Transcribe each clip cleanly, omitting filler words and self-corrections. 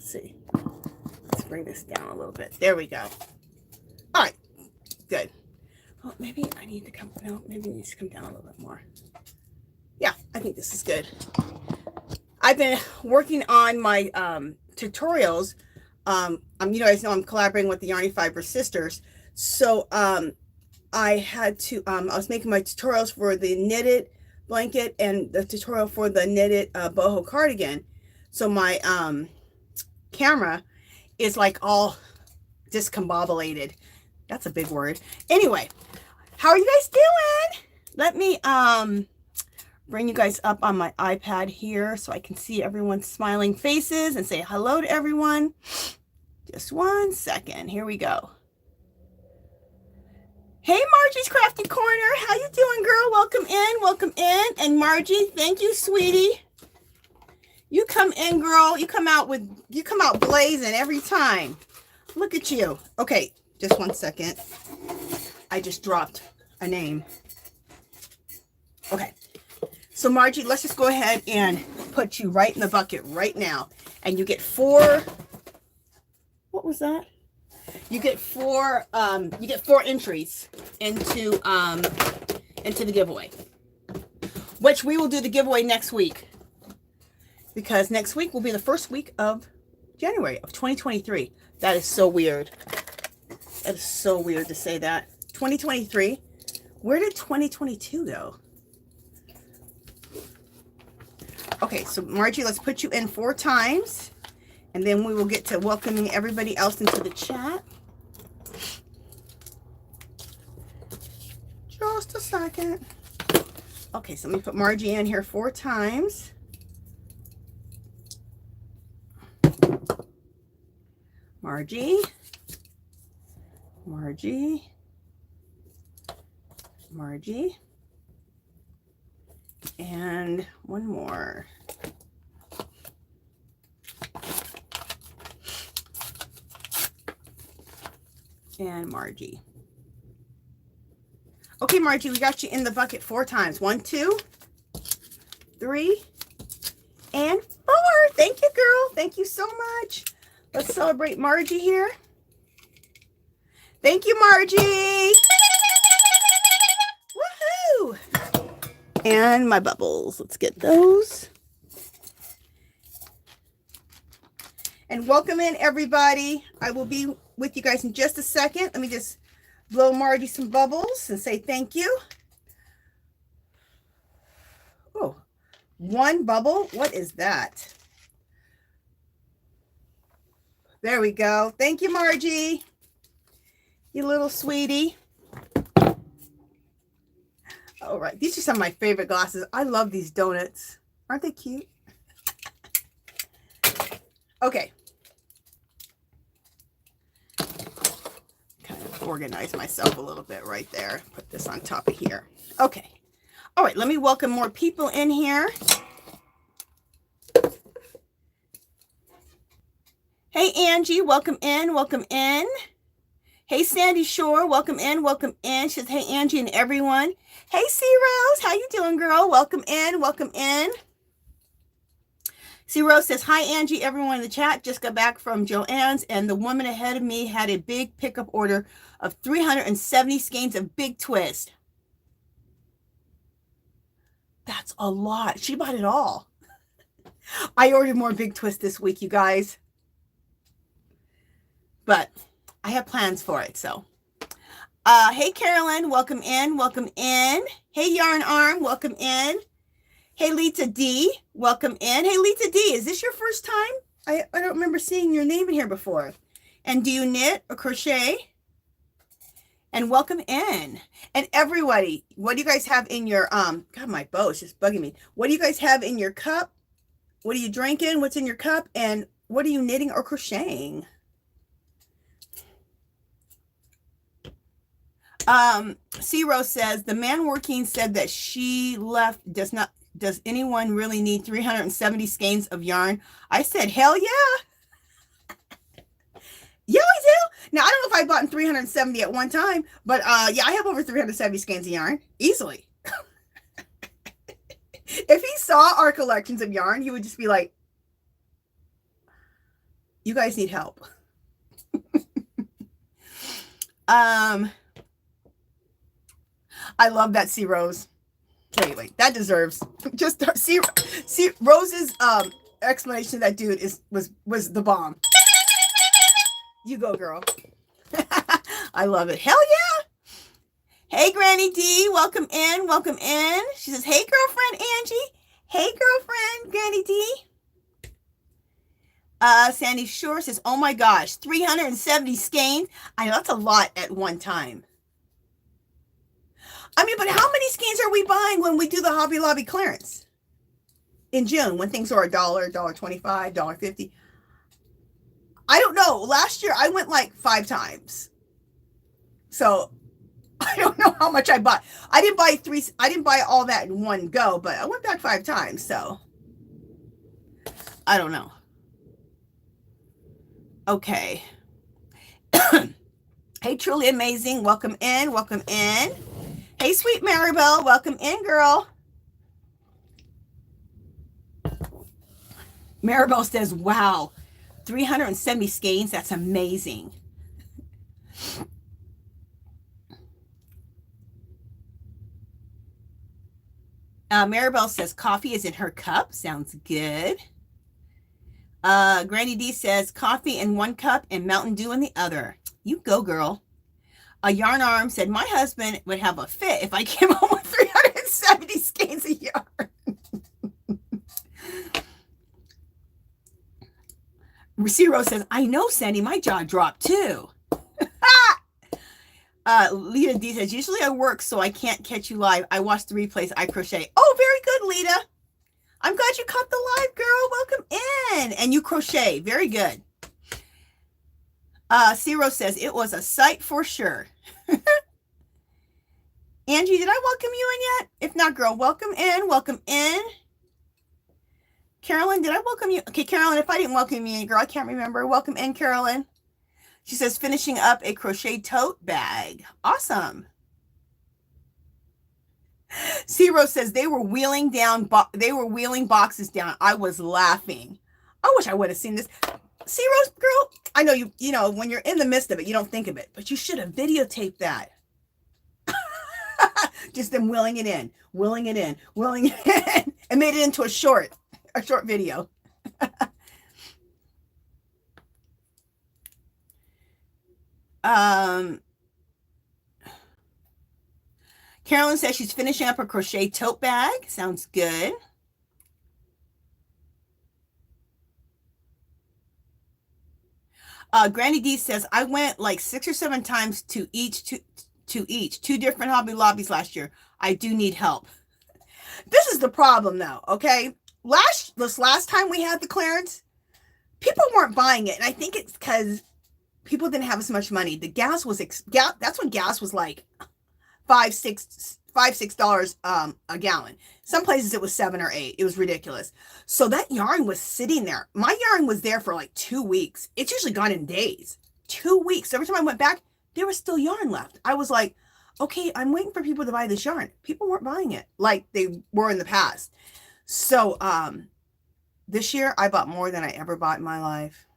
Let's see. Let's bring this down a little bit. There we go. All right, good. Oh, maybe I need to come, no, maybe it needs to come down a little bit more. Yeah, I think this is good. I've been working on my tutorials. You guys know I'm collaborating with the Yarny Fiber sisters. So I had to, I was making my tutorials for the knitted blanket and the tutorial for the knitted boho cardigan. So my camera is like all discombobulated. That's a big word. Anyway, how are you guys doing? Let me bring you guys up on my iPad here so I can see everyone's smiling faces and say hello to everyone. Just 1 second. Here we go. Hey, Margie's Crafty Corner. How you doing, girl? Welcome in. Welcome in. And Margie, thank you, sweetie. You come in, girl. You come out blazing every time. Look at you. Okay, just 1 second. I just dropped a name. Okay. So Margie, let's just go ahead and put you right in the bucket right now. And you get 4, what was that? You get 4 entries into the giveaway. Which we will do the giveaway next week. Because next week will be the first week of January of 2023. That is so weird. That is so weird to say that. 2023. Where did 2022 go? Okay, so Margie, let's put you in 4 times. And then we will get to welcoming everybody else into the chat. Just a second. Okay, so let me put Margie in here 4 times. Margie. Margie. Margie. And one more. And Margie. Okay, Margie, we got you in the bucket 4 times. 1, 2, 3, and 4. Thank you, girl. Thank you so much. Let's celebrate Margie here. Thank you, Margie. Woohoo! And my bubbles. Let's get those. And welcome in, everybody. I will be with you guys in just a second. Let me just blow Margie some bubbles and say thank you. Oh, 1 bubble. What is that? There we go. Thank you, Margie. You little sweetie. All right. These are some of my favorite glasses. I love these donuts. Aren't they cute? Okay. Kind of organize myself a little bit right there. Put this on top of here. Okay. All right. Let me welcome more people in here. Hey, Angie. Welcome in. Welcome in. Hey, Sandy Shore. Welcome in. Welcome in. She says, hey, Angie and everyone. Hey, C Rose. How you doing, girl? Welcome in. Welcome in. C Rose says, hi, Angie. Everyone in the chat just got back from Joann's, and the woman ahead of me had a big pickup order of 370 skeins of Big Twist. That's a lot. She bought it all. I ordered more Big Twist this week, you guys. But I have plans for it, so. Hey, Carolyn, welcome in, welcome in. Hey, Yarn Arm, welcome in. Hey, Lita D, welcome in. Hey, Lita D, is this your first time? I don't remember seeing your name in here before. And do you knit or crochet? And welcome in. And everybody, what do you guys have in your, God, my bow is just bugging me. What do you guys have in your cup? What are you drinking? What's in your cup? And what are you knitting or crocheting? C Rose says the man working said that she left. Does anyone really need 370 skeins of yarn? I said, hell yeah. Yeah, I do. Now, I don't know if I bought 370 at one time, but yeah, I have over 370 skeins of yarn easily. If he saw our collections of yarn, he would just be like, You guys need help. I love that C Rose. Okay, wait, that deserves just see Rose's explanation of that dude was the bomb. You go, girl. I love it. Hell yeah. Hey, Granny D, welcome in, welcome in. She says, hey, girlfriend Angie. Hey, girlfriend Granny D. Sandy Shore says, oh my gosh, 370 skeins. I know that's a lot at one time. I mean, but how many skeins are we buying when we do the Hobby Lobby clearance in June when things are $1, $1.25, $1.50? I don't know. Last year I went like 5 times. So I don't know how much I bought. I didn't buy all that in one go, but I went back 5 times. So I don't know. Okay. Hey, truly amazing. Welcome in. Welcome in. Hey, sweet Maribel. Welcome in, girl. Maribel says, wow, 370 skeins. That's amazing. Maribel says, coffee is in her cup. Sounds good. Granny D says, coffee in one cup and Mountain Dew in the other. You go, girl. Yarn Arm said, my husband would have a fit if I came home with 370 skeins of yarn. Zero says, I know, Sandy, my jaw dropped too. Lita D says, usually I work, so I can't catch you live. I watch the replays. I crochet. Oh, very good, Lita. I'm glad you caught the live, girl. Welcome in. And you crochet. Very good. Zero says, it was a sight for sure. Angie, did I welcome you in yet? If not, girl, welcome in. Welcome in. Carolyn, did I welcome you? Okay, Carolyn, if I didn't welcome you in, girl, I can't remember. Welcome in, Carolyn. She says, finishing up a crochet tote bag. Awesome. Zero says they were wheeling boxes down. I was laughing. I wish I would have seen this. Zero, girl, I know you know, when you're in the midst of it, you don't think of it, but you should have videotaped that. Just them wheeling it in, and made it into a short video. Carolyn says she's finishing up her crochet tote bag. Sounds good. Granny D says, I went like 6 or 7 times to two different Hobby Lobbies last year. I do need help. This is the problem though, okay? This last time we had the clearance, people weren't buying it. And I think it's because people didn't have as much money. The gas was, that's when gas was like $5-6 a gallon. Some places it was 7 or 8. It was ridiculous. So that yarn was sitting there. My yarn was there for like 2 weeks. It's usually gone in days. 2 weeks. Every time I went back, there was still yarn left. I was like, okay, I'm waiting for people to buy this yarn. People weren't buying it like they were in the past. So this year I bought more than I ever bought in my life.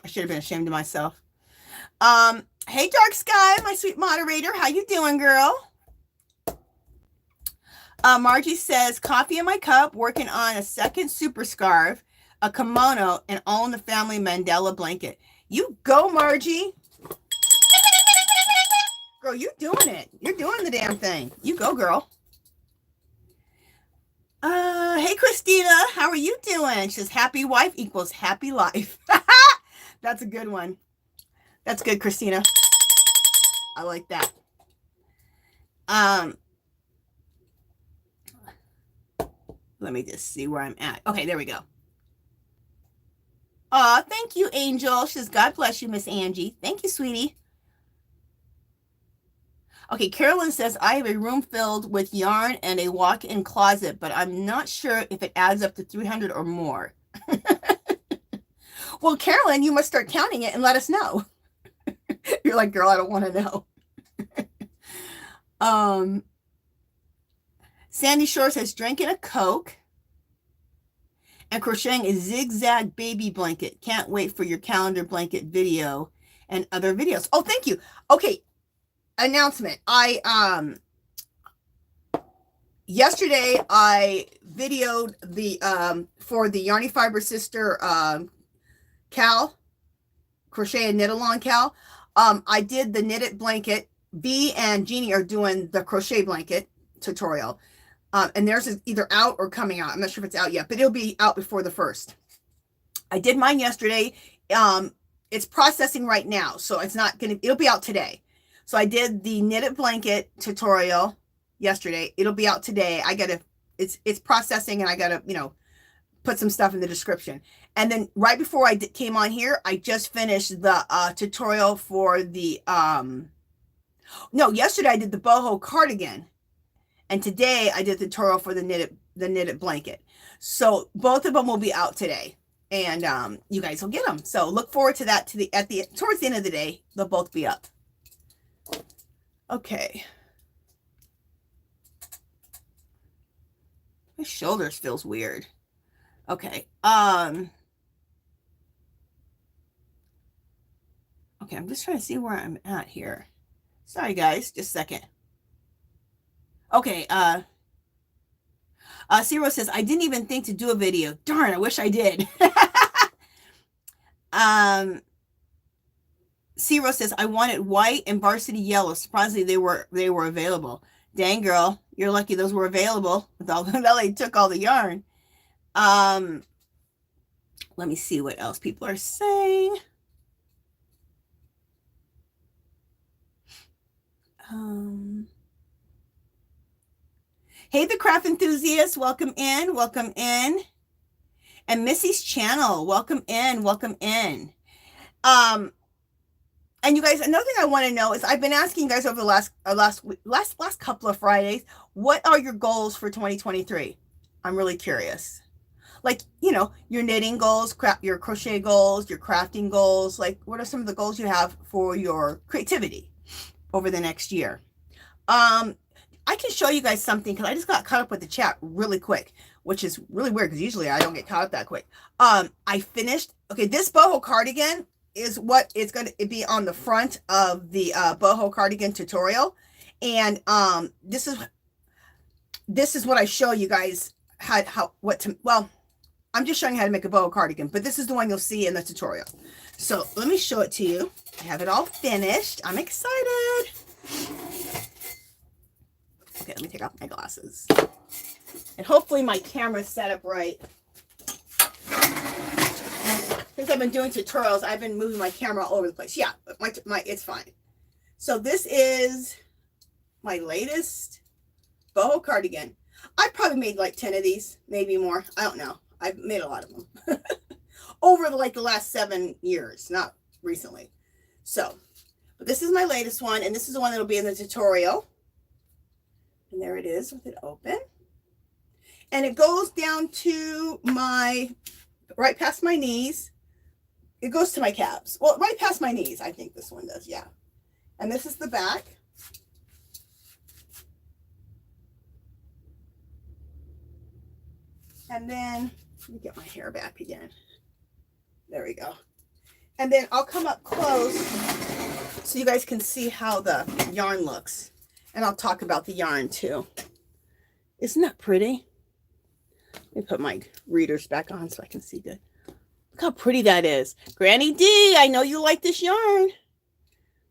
I should have been ashamed of myself. Hey, Dark Sky, my sweet moderator. How you doing, girl? Margie says, coffee in my cup, working on a second super scarf, a kimono, and all in the family Mandela blanket. You go, Margie. Girl, you're doing it. You're doing the damn thing. You go, girl. Hey, Christina, how are you doing? She says, happy wife equals happy life. That's a good one. That's good, Christina. I like that. Let me just see where I'm at. Okay, there we go. Aw, thank you, Angel. She says, God bless you, Miss Angie. Thank you, sweetie. Okay, Carolyn says, I have a room filled with yarn and a walk-in closet, but I'm not sure if it adds up to 300 or more. Well, Carolyn, you must start counting it and let us know. You're like, girl, I don't want to know. Sandy Shore says, drinking a Coke. and crocheting a zigzag baby blanket. Can't wait for your calendar blanket video and other videos. Oh, thank you. Okay, announcement. Yesterday I videoed the for the Yarny Fiber Sister Cal, crochet and knit along Cal. I did the knitted blanket. V and Jeannie are doing the crochet blanket tutorial. And theirs is either out or coming out. I'm not sure if it's out yet, but it'll be out before the 1st. I did mine yesterday. It's processing right now, so it's not gonna, it'll be out today. So I did the knitted blanket tutorial yesterday. It'll be out today. I gotta, it's processing, and I gotta, you know, put some stuff in the description. And then right before I came on here, I just finished the tutorial for the no, yesterday I did the boho cardigan, and today I did the tutorial for the knitted blanket. So both of them will be out today, and you guys will get them. So look forward to that towards the end of the day. They'll both be up. Okay. My shoulders feels weird. Okay. Okay, I'm just trying to see where I'm at here. Sorry guys, just a second. Okay, Ciro says, I didn't even think to do a video. Darn, I wish I did. Ciro says, I wanted white and varsity yellow. Surprisingly, they were available. Dang girl, you're lucky those were available. With all they took all the yarn. Let me see what else people are saying. Hey, the craft enthusiasts, welcome in, welcome in. And Missy's channel, welcome in, welcome in. And you guys, another thing I want to know is I've been asking you guys over the last couple of Fridays, what are your goals for 2023? I'm really curious. Like, you know, your knitting goals, your crochet goals, your crafting goals. Like, what are some of the goals you have for your creativity over the next year? I can show you guys something because I just got caught up with the chat really quick, which is really weird because usually I don't get caught up that quick. I finished, okay, this boho cardigan is what it's going to be on the front of the boho cardigan tutorial. And this is what I show you guys well, I'm just showing you how to make a boho cardigan, but this is the one you'll see in the tutorial. So let me show it to you. I have it all finished. I'm excited. Okay, let me take off my glasses. And hopefully my camera's set up right. Since I've been doing tutorials, I've been moving my camera all over the place. Yeah, but it's fine. So this is my latest boho cardigan. I've probably made like 10 of these, maybe more. I don't know. I've made a lot of them. Over the last 7 years, not recently. So, but this is my latest one, and this is the one that'll be in the tutorial. And there it is with it open. And it goes down to right past my knees. It goes to my calves. Well, right past my knees, I think this one does, yeah. And this is the back. And then, let me get my hair back again. There we go. And then I'll come up close so you guys can see how the yarn looks. And I'll talk about the yarn too. Isn't that pretty? Let me put my readers back on so I can see good. Look how pretty that is. Granny D, I know you like this yarn.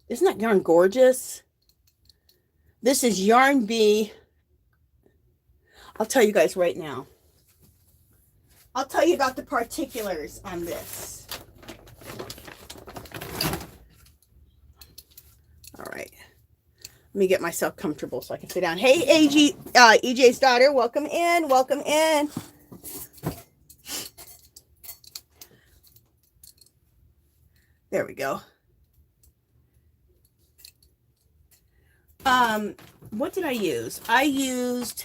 Isn't that yarn gorgeous? This is Yarn B. I'll tell you guys right now. I'll tell you about the particulars on this. All right. Let me get myself comfortable so I can sit down. Hey, EJ's daughter, welcome in, welcome in. There we go. What did I use? I used,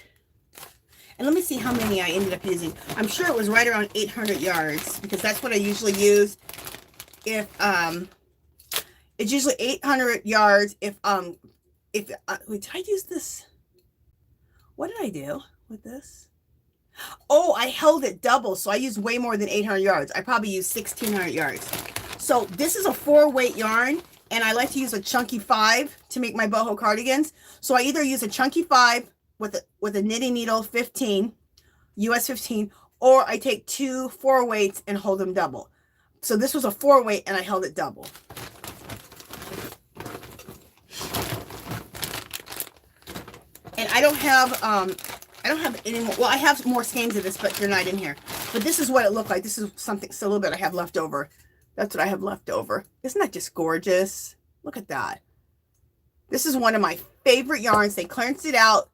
and let me see how many I ended up using. I'm sure it was right around 800 yards because that's what I usually use. If it's usually 800 yards. Wait, did I use this? What did I do with this? Oh, I held it double, so I used way more than 800 yards. I probably used 1,600 yards. So this is a 4-weight yarn, and I like to use a chunky 5 to make my boho cardigans. So I either use a chunky 5 with a knitting needle 15, US 15, or I take 2 4-weights and hold them double. So this was a 4-weight, and I held it double. And I don't have any more. Well, I have more skeins of this, but they're not in here. But this is what it looked like. This is something, still a little bit I have left over. That's what I have left over. Isn't that just gorgeous? Look at that. This is one of my favorite yarns. They clearanced it out,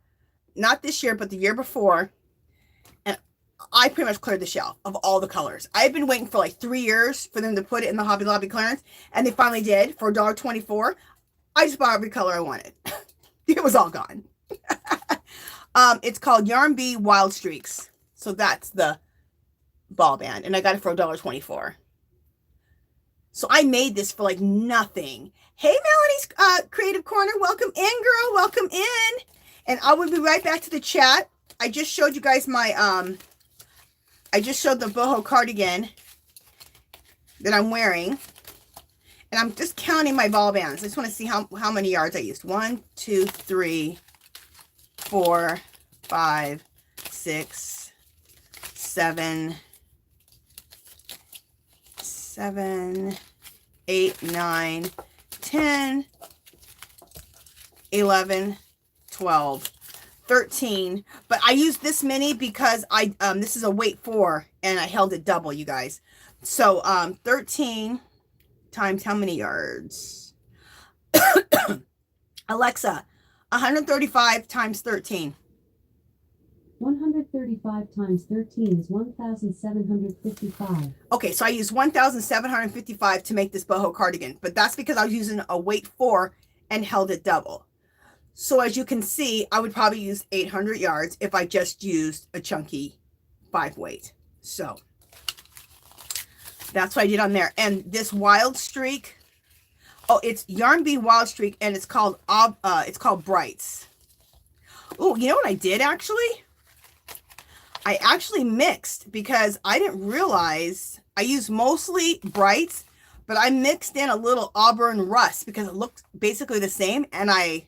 not this year, but the year before. And I pretty much cleared the shelf of all the colors. I've been waiting for like 3 years for them to put it in the Hobby Lobby clearance, and they finally did for $1.24. I just bought every color I wanted. It was all gone. It's called Yarn Bee Wild Streaks. So that's the ball band, and I got it for $1.24. So I made this for like nothing. Hey, Melanie's Creative Corner, welcome in, girl, welcome in. And I will be right back to the chat. I just showed you guys my I just showed the boho cardigan that I'm wearing, and I'm just counting my ball bands. I just want to see how many yards I used. 1, 2, 3, 4, 5, 6, 7, 8, 9, 10, 11, 12, 13. But I used this many because this is a weight 4, and I held it double, you guys. So 13 times how many yards? Alexa, 135 times 13. 135 times 13 is 1,755. Okay, so I used 1,755 to make this boho cardigan, but that's because I was using a weight 4 and held it double. So as you can see, I would probably use 800 yards if I just used a chunky 5 weight. So that's what I did on there. And this wild streak, oh, it's Yarn Bee Wild Streak, and it's called Brights. Oh, you know what I did actually? I actually mixed, because I didn't realize I used mostly Brights, but I mixed in a little Auburn Rust because it looked basically the same, and I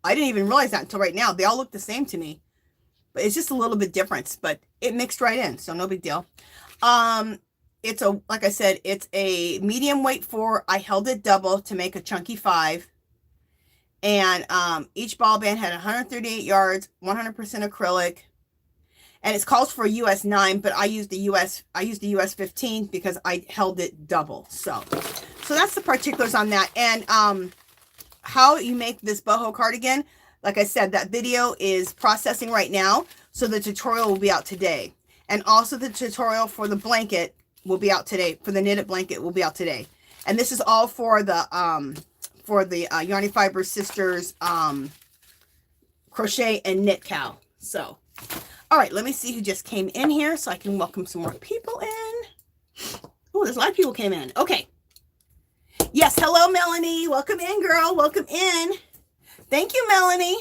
didn't even realize that until right now. They all look the same to me, but it's just a little bit different, but it mixed right in, so no big deal. It's a, like I said, it's a medium weight 4. I held it double to make a chunky 5. And each ball band had 138 yards, 100% acrylic. And it calls for a US 9, but I used the US 15 because I held it double. So that's the particulars on that. And how you make this boho cardigan, like I said, that video is processing right now. So the tutorial will be out today. And also the tutorial for the blanket will be out today. For the knitted blanket will be out today. And this is all for the Yarny Fiber Sisters crochet and knit cow. So, all right, let me see who just came in here so I can welcome some more people in. Oh, there's a lot of people came in. Okay. Yes, hello, Melanie. Welcome in, girl. Welcome in. Thank you, Melanie.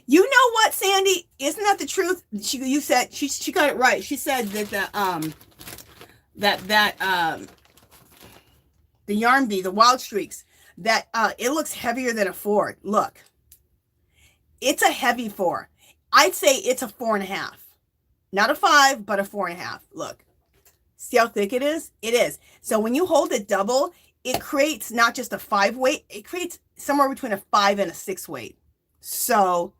You know what, Sandy? Isn't that the truth? You said she got it right. She said that the Yarn Bee, the Wild Streaks, that it looks heavier than a 4. Look, it's a heavy 4. I'd say it's a 4.5, not a 5, but a 4.5. Look, see how thick it is? It is. So when you hold it double, it creates not just a 5 weight, it creates somewhere between a 5 and a 6 weight. So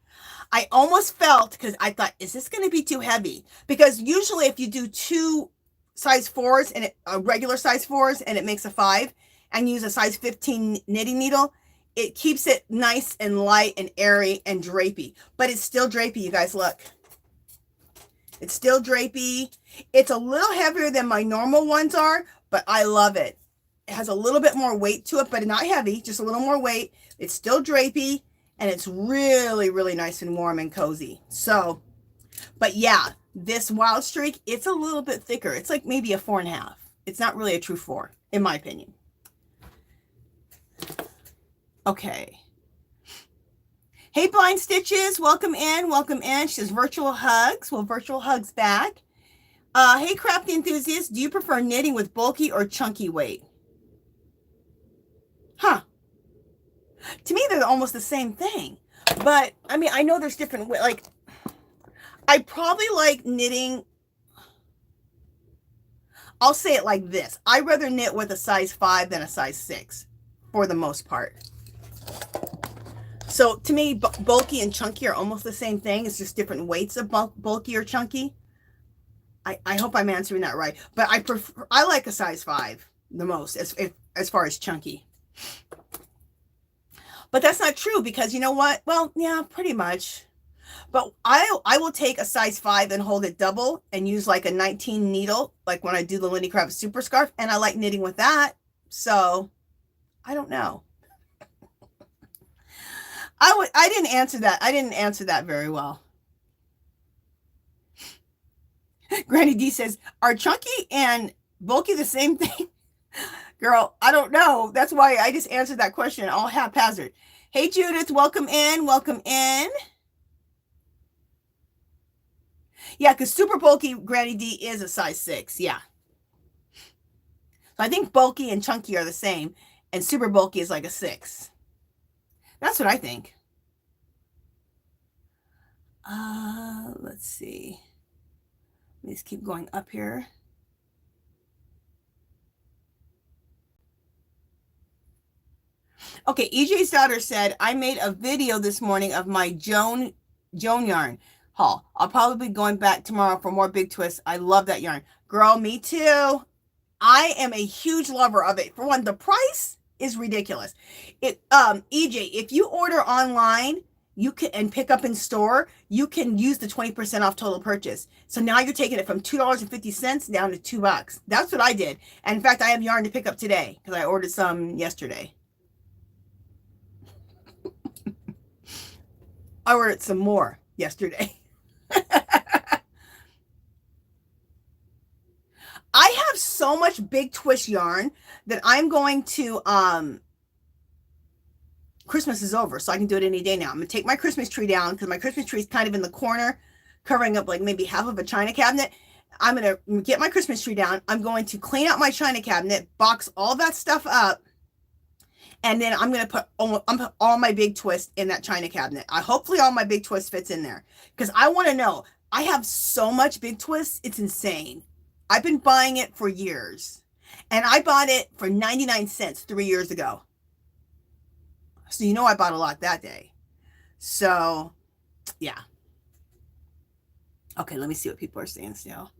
I almost felt, because I thought, is this going to be too heavy? Because usually if you do 2 size 4s and regular size 4s and it makes a 5, and use a size 15 knitting needle, it keeps it nice and light and airy and drapey. But it's still drapey, you guys. Look, it's still drapey. It's a little heavier than my normal ones are, but I love it. It has a little bit more weight to it, but not heavy, just a little more weight. It's still drapey, and it's really, really nice and warm and cozy. So, but yeah, this Wild Streak, it's a little bit thicker. It's like maybe a 4.5. It's not really a true 4, in my opinion. Okay. Hey, Blind Stitches, welcome in, welcome in. She says virtual hugs. Well, virtual hugs back. Hey, crafty enthusiasts, do you prefer knitting with bulky or chunky weight? Huh. To me, they're almost the same thing. But, I mean, I know there's different, like, I probably like knitting. I'll say it like this. I'd rather knit with a size 5 than a size 6 for the most part. So to me, bulky and chunky are almost the same thing. It's just different weights of bulky or chunky. I hope I'm answering that right. But I like a size 5 the most as far as chunky. But that's not true because you know what? Well, yeah, pretty much. But I will take a size 5 and hold it double and use like a 19 needle, like when I do the Lenny Kravitz super scarf, and I like knitting with that. So I don't know. I didn't answer that. I didn't answer that very well. Granny D says, are chunky and bulky the same thing? Girl, I don't know. That's why I just answered that question all haphazard. Hey, Judith, welcome in. Welcome in. Yeah, because super bulky Granny D is a size 6. Yeah. So I think bulky and chunky are the same, and super bulky is like a 6. That's what I think. Let's see. Let me just keep going up here. Okay, EJ's daughter said, I made a video this morning of my Joan yarn haul. I'll probably be going back tomorrow for more big twists. I love that yarn. Girl, me too. I am a huge lover of it. For one, the price is ridiculous. EJ, if you order online, you can and pick up in store, you can use the 20% off total purchase. So now you're taking it from $2.50 down to $2. That's what I did. And in fact, I have yarn to pick up today because I ordered some yesterday. I ordered some more yesterday. I have so much big twist yarn that I'm going to, Christmas is over, so I can do it any day now. I'm going to take my Christmas tree down because my Christmas tree is kind of in the corner, covering up like maybe half of a china cabinet. I'm going to get my Christmas tree down. I'm going to clean out my china cabinet, box all that stuff up, and then I'm going to put all my big twist in that china cabinet. Hopefully all my big twist fits in there because I want to know. I have so much big twist. It's insane. I've been buying it for years, and I bought it for 99 cents 3 years ago. So you know I bought a lot that day. So, yeah. Okay, let me see what people are saying still.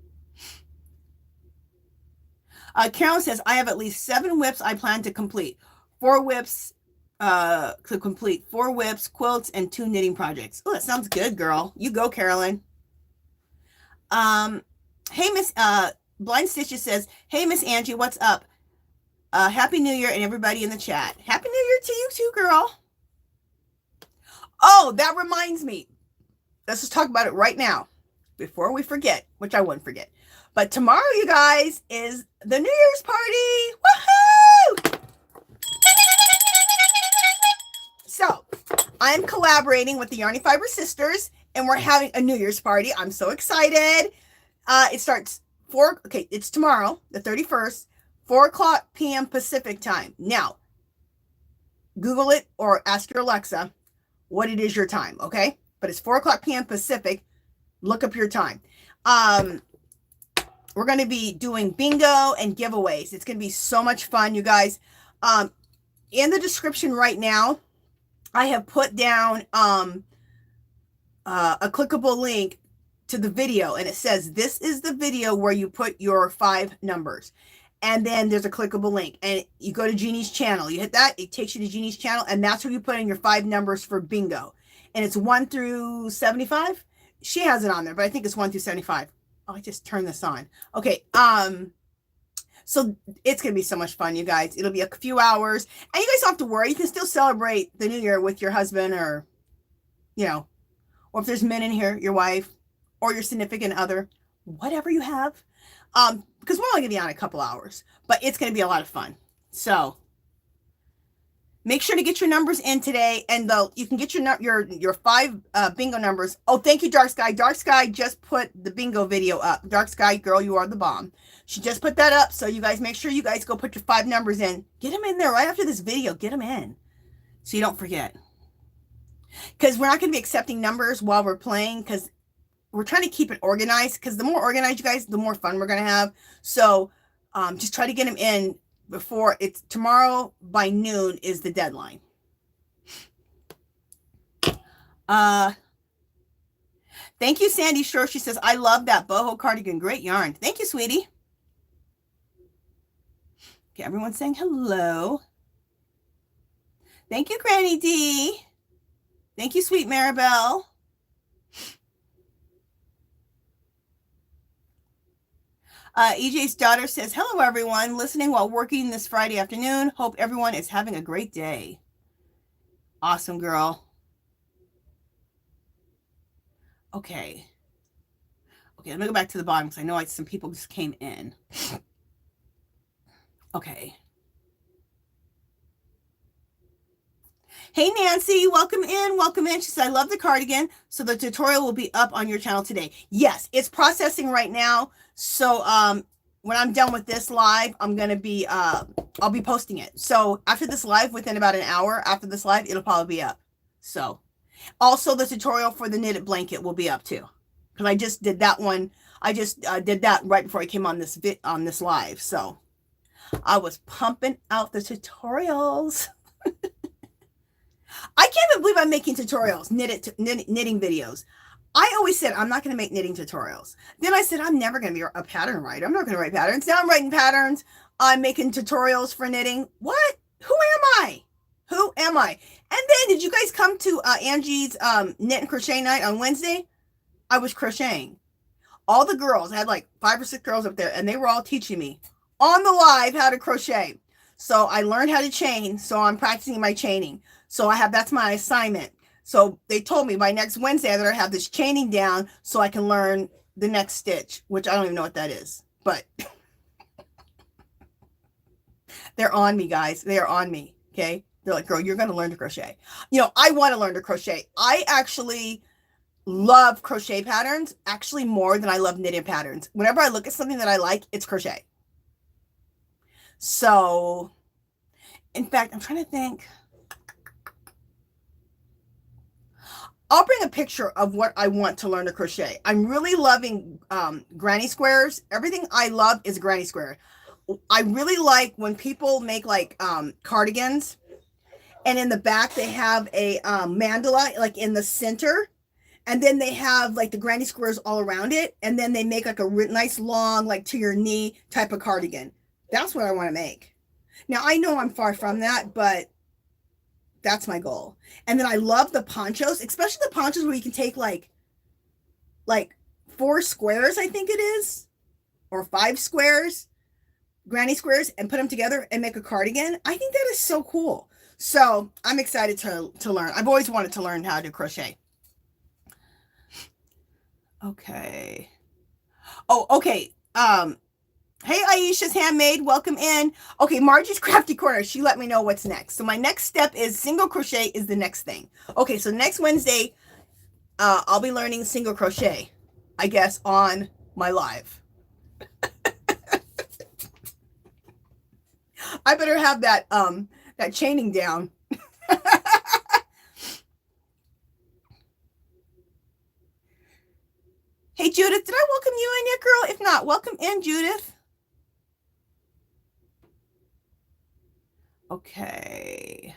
Carolyn says, I have at least 7 whips I plan to complete. 4 whips to complete. 4 whips, quilts, and 2 knitting projects. Oh, that sounds good, girl. You go, Carolyn. Hey, Miss Blind Stitches says, hey, Miss Angie, what's up? Happy New Year and everybody in the chat. Happy New Year to you too, girl. Oh, that reminds me. Let's just talk about it right now before we forget, which I wouldn't forget. But tomorrow, you guys, is the New Year's party. Woohoo! So, I'm collaborating with the Yarny Fiber Sisters, and we're having a New Year's party. I'm so excited. It starts it's tomorrow, the 31st. 4:00 p.m. Pacific time. Now, Google it or ask your Alexa what it is your time, okay? But it's 4:00 p.m. Pacific. Look up your time. We're going to be doing bingo and giveaways. It's going to be so much fun, you guys. In the description right now, I have put down a clickable link to the video, and it says, this is the video where you put your 5 numbers. And then there's a clickable link, and you go to Jeannie's channel. You hit that, it takes you to Jeannie's channel, and that's where you put in your 5 numbers for bingo. And it's 1 through 75. She has it on there, but I think it's 1 through 75. Oh, I just turned this on. Okay. So it's going to be so much fun, you guys. It'll be a few hours, and you guys don't have to worry. You can still celebrate the New Year with your husband, or, you know, or if there's men in here, your wife or your significant other, whatever you have. Because we're only going to be on a couple hours, but it's going to be a lot of fun. So Make sure to get your numbers in today, and you can get your 5 bingo numbers. Oh, thank you, Dark Sky. Dark Sky just put the bingo video up. Dark Sky, girl, you are the bomb. She just put that up, so you guys make sure you guys go put your 5 numbers in. Get them in there right after this video. Get them in, so you don't forget. Because we're not going to be accepting numbers while we're playing, because we're trying to keep it organized. Because the more organized you guys, the more fun we're going to have. So just try to get them in before it's tomorrow by noon is the deadline. Thank you, Sandy Shore. She says, I love that boho cardigan. Great yarn. Thank you, sweetie. Okay, everyone's saying hello. Thank you, Granny D. Thank you, sweet Maribel. EJ's daughter says, hello, everyone. Listening while working this Friday afternoon. Hope everyone is having a great day. Awesome, girl. Okay. Okay, let me go back to the bottom because I know some people just came in. Okay. Hey, Nancy, welcome in. Welcome in. She said, I love the cardigan. So the tutorial will be up on your channel today. Yes, it's processing right now. So when I'm done with this live, I'm going to be, I'll be posting it. So after this live, within about an hour after this live, it'll probably be up. So also the tutorial for the knitted blanket will be up too. Because I just did that one. I just did that right before I came on this live. So I was pumping out the tutorials. I can't even believe I'm making tutorials, knitting videos. I always said I'm not going to make knitting tutorials. Then I said I'm never going to be a pattern writer. I'm not going to write patterns. Now I'm writing patterns. I'm making tutorials for knitting. What? Who am I? Who am I? And then did you guys come to Angie's knit and crochet night on Wednesday? I was crocheting. All the girls, I had like 5 or 6 girls up there, and they were all teaching me on the live how to crochet. So I learned how to chain. So I'm practicing my chaining. So that's my assignment. So they told me by next Wednesday I better have this chaining down so I can learn the next stitch, which I don't even know what that is. But they're on me, guys. They are on me. Okay. They're like, girl, you're going to learn to crochet. You know, I want to learn to crochet. I actually love crochet patterns, actually more than I love knitting patterns. Whenever I look at something that I like, it's crochet. So, in fact, I'm trying to think. I'll bring a picture of what I want to learn to crochet. I'm really loving granny squares. Everything I love is granny square. I really like when people make like cardigans, and in the back they have a mandala like in the center, and then they have like the granny squares all around it, and then they make like a nice long like to your knee type of cardigan. That's what I want to make. Now I know I'm far from that, but that's my goal. And then I love the ponchos, especially the ponchos where you can take like 4 squares, I think it is, or 5 squares, granny squares, and put them together and make a cardigan. I think that is so cool. So I'm excited to learn. I've always wanted to learn how to crochet. Okay. Oh, okay. Hey, Aisha's Handmade, welcome in. Okay, Margie's Crafty Corner, she let me know what's next. So my next step is single crochet is the next thing. Okay, so next Wednesday, I'll be learning single crochet, I guess, on my live. I better have that chaining down. Hey, Judith, did I welcome you in yet, girl? If not, welcome in, Judith. Okay.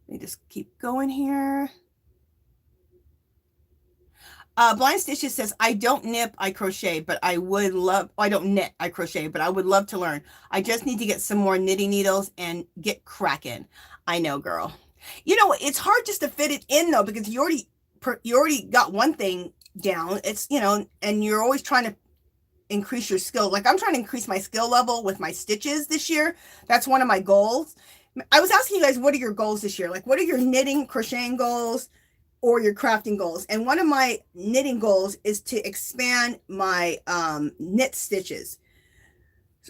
Let me just keep going here. Blind Stitches says, I don't knit, I crochet, but I would love, I don't knit, I crochet, but I would love to learn. I just need to get some more knitting needles and get cracking. I know, girl. You know, it's hard just to fit it in though, because you already got one thing down. It's, you know, and you're always trying to increase your skill. Like I'm trying to increase my skill level with my stitches this year. That's one of my goals. I was asking you guys, what are your goals this year? Like, what are your knitting, crocheting goals or your crafting goals? And one of my knitting goals is to expand my knit stitches.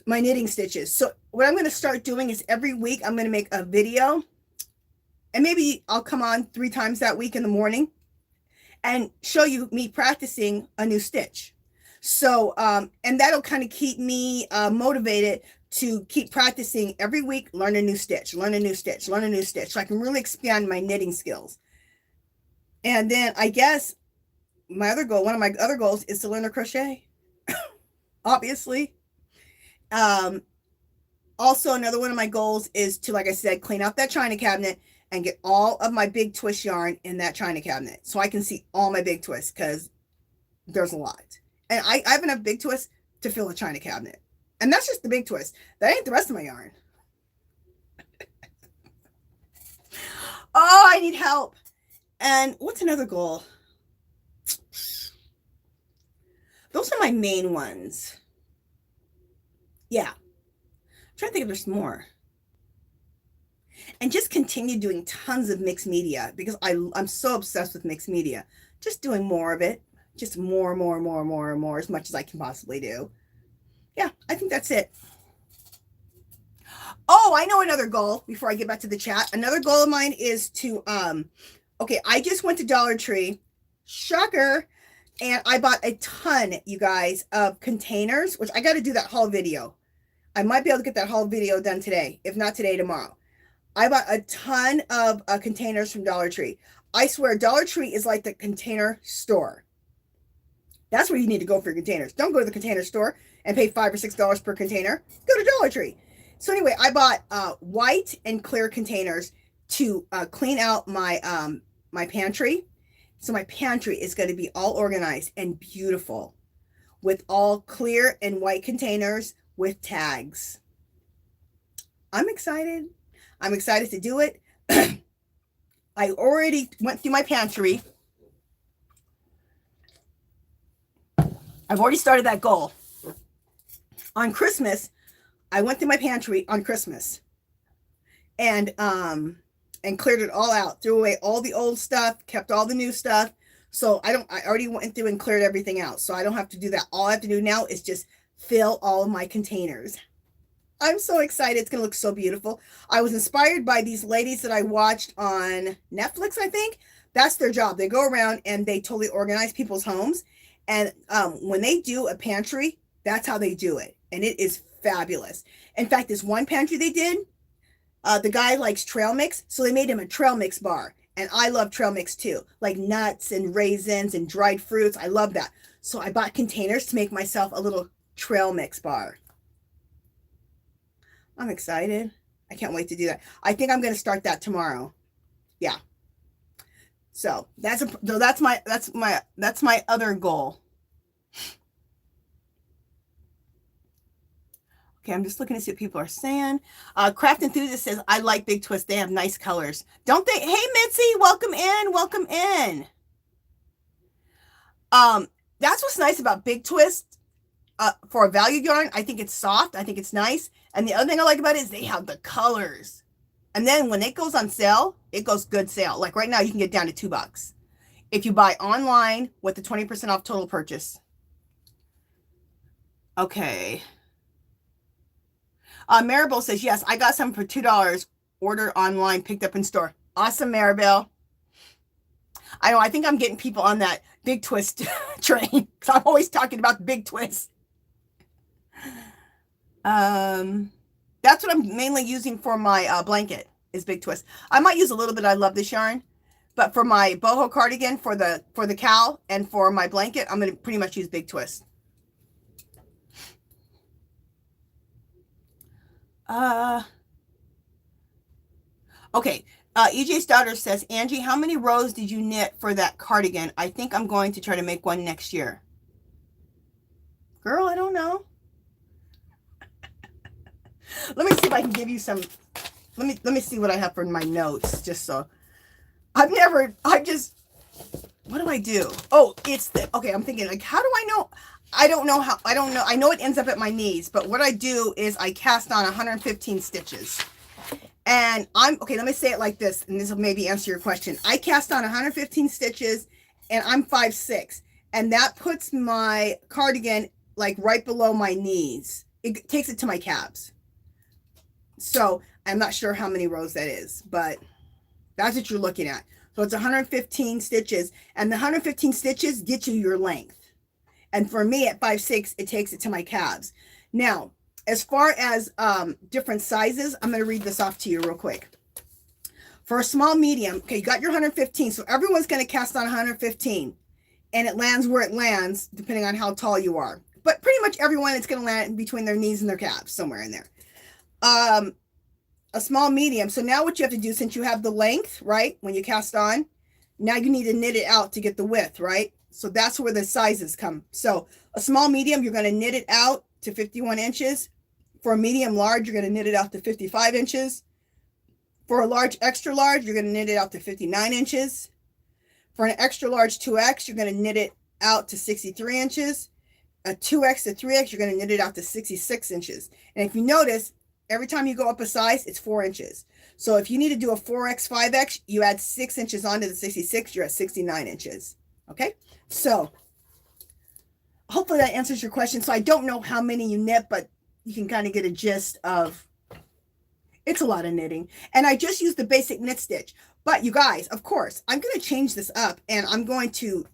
my knitting stitches. So what I'm going to start doing is every week I'm going to make a video, and maybe I'll come on 3 times that week in the morning and show you me practicing a new stitch. So, and that'll kind of keep me motivated to keep practicing every week, learn a new stitch, learn a new stitch, learn a new stitch, so I can really expand my knitting skills. And then I guess my other goal, one of my other goals, is to learn to crochet, obviously. Also, another one of my goals is to, like I said, clean out that china cabinet and get all of my big twist yarn in that china cabinet so I can see all my big twists, because there's a lot. And I have enough big twists to fill a china cabinet. And that's just the big twist. That ain't the rest of my yarn. Oh, I need help. And what's another goal? Those are my main ones. Yeah. I'm trying to think if there's more. And just continue doing tons of mixed media, because I'm so obsessed with mixed media. Just doing more of it. Just more, as much as I can possibly do. Yeah, I think that's it. Oh, I know another goal before I get back to the chat. Another goal of mine is to, okay, I just went to Dollar Tree. Shocker. And I bought a ton, you guys, of containers, which I got to do that haul video. I might be able to get that haul video done today. If not today, tomorrow. I bought a ton of containers from Dollar Tree. I swear, Dollar Tree is like the container store. That's where you need to go for your containers. Don't go to the container store and pay $5 or $6 per container. Go to Dollar Tree. So anyway, I bought white and clear containers to clean out my my pantry. So my pantry is going to be all organized and beautiful with all clear and white containers with tags. I'm excited. I'm excited to do it. I already went through my pantry. I've already started that goal. On Christmas, I went through my pantry on Christmas and cleared it all out, threw away all the old stuff, kept all the new stuff. So I already went through and cleared everything out. So I don't have to do that. All I have to do now is just fill all of my containers. I'm so excited. It's going to look so beautiful. I was inspired by these ladies that I watched on Netflix, I think. That's their job. They go around and they totally organize people's homes. And when they do a pantry, that's how they do it. And it is fabulous. In fact, this one pantry they did, the guy likes trail mix. So they made him a trail mix bar. And I love trail mix too. Like nuts and raisins and dried fruits. I love that. So I bought containers to make myself a little trail mix bar. I'm excited. I can't wait to do that. I think I'm going to start that tomorrow. Yeah. So that's my other goal. Okay, I'm just looking to see what people are saying. Craft Enthusiast says, I like Big Twist. They have nice colors. Don't they? Hey, Mitzi, welcome in. Welcome in. That's what's nice about Big Twist. For a value yarn, I think it's soft. I think it's nice. And the other thing I like about it is they have the colors. And then when it goes on sale, it goes good sale. Like right now, you can get down to $2 if you buy online with the 20% off total purchase. Okay. Maribel says, yes, I got some for $2. Order online, picked up in store. Awesome, Maribel. I know, I think I'm getting people on that Big Twist train because I'm always talking about the Big Twist. That's what I'm mainly using for my blanket is Big Twist. I might use a little bit. I love this yarn, but for my boho cardigan, for the cowl, and for my blanket, I'm going to pretty much use Big Twist. Okay. EJ's daughter says, Angie, how many rows did you knit for that cardigan? I think I'm going to try to make one next year. Girl, I don't know. Let me see if I can give you some. Let me see what I have for my notes, just so. What do I do? Oh, okay, I'm thinking, like, how do I know? I don't know. I know it ends up at my knees, but what I do is I cast on 115 stitches. And okay, let me say it like this, and this will maybe answer your question. I cast on 115 stitches, and I'm 5'6", and that puts my cardigan like right below my knees. it takes it to my calves. So I'm not sure how many rows that is, but that's what you're looking at. So it's 115 stitches, and the 115 stitches get you your length. And for me at 5'6", it takes it to my calves. Now, as far as different sizes, I'm going to read this off to you real quick. For a small medium, okay, you got your 115. So everyone's going to cast on 115, and it lands where it lands, depending on how tall you are. But pretty much everyone, it's going to land between their knees and their calves, somewhere in there. A small medium. So now what you have to do, since you have the length, right, when you cast on, now you need to knit it out to get the width, right? So that's where the sizes come. So a small medium, you're going to knit it out to 51 inches. For a medium large, you're going to knit it out to 55 inches. For a large extra large, you're going to knit it out to 59 inches. For an extra large 2X, you're going to knit it out to 63 inches. A 2X to 3X, you're going to knit it out to 66 inches. And if you notice, every time you go up a size, it's 4 inches. So if you need to do a 4X, 5X, you add 6 inches onto the 66, you're at 69 inches. Okay? So hopefully that answers your question. So I don't know how many you knit, but you can kind of get a gist of, it's a lot of knitting. And I just used the basic knit stitch. But you guys, of course, I'm going to change this up, and I'm going to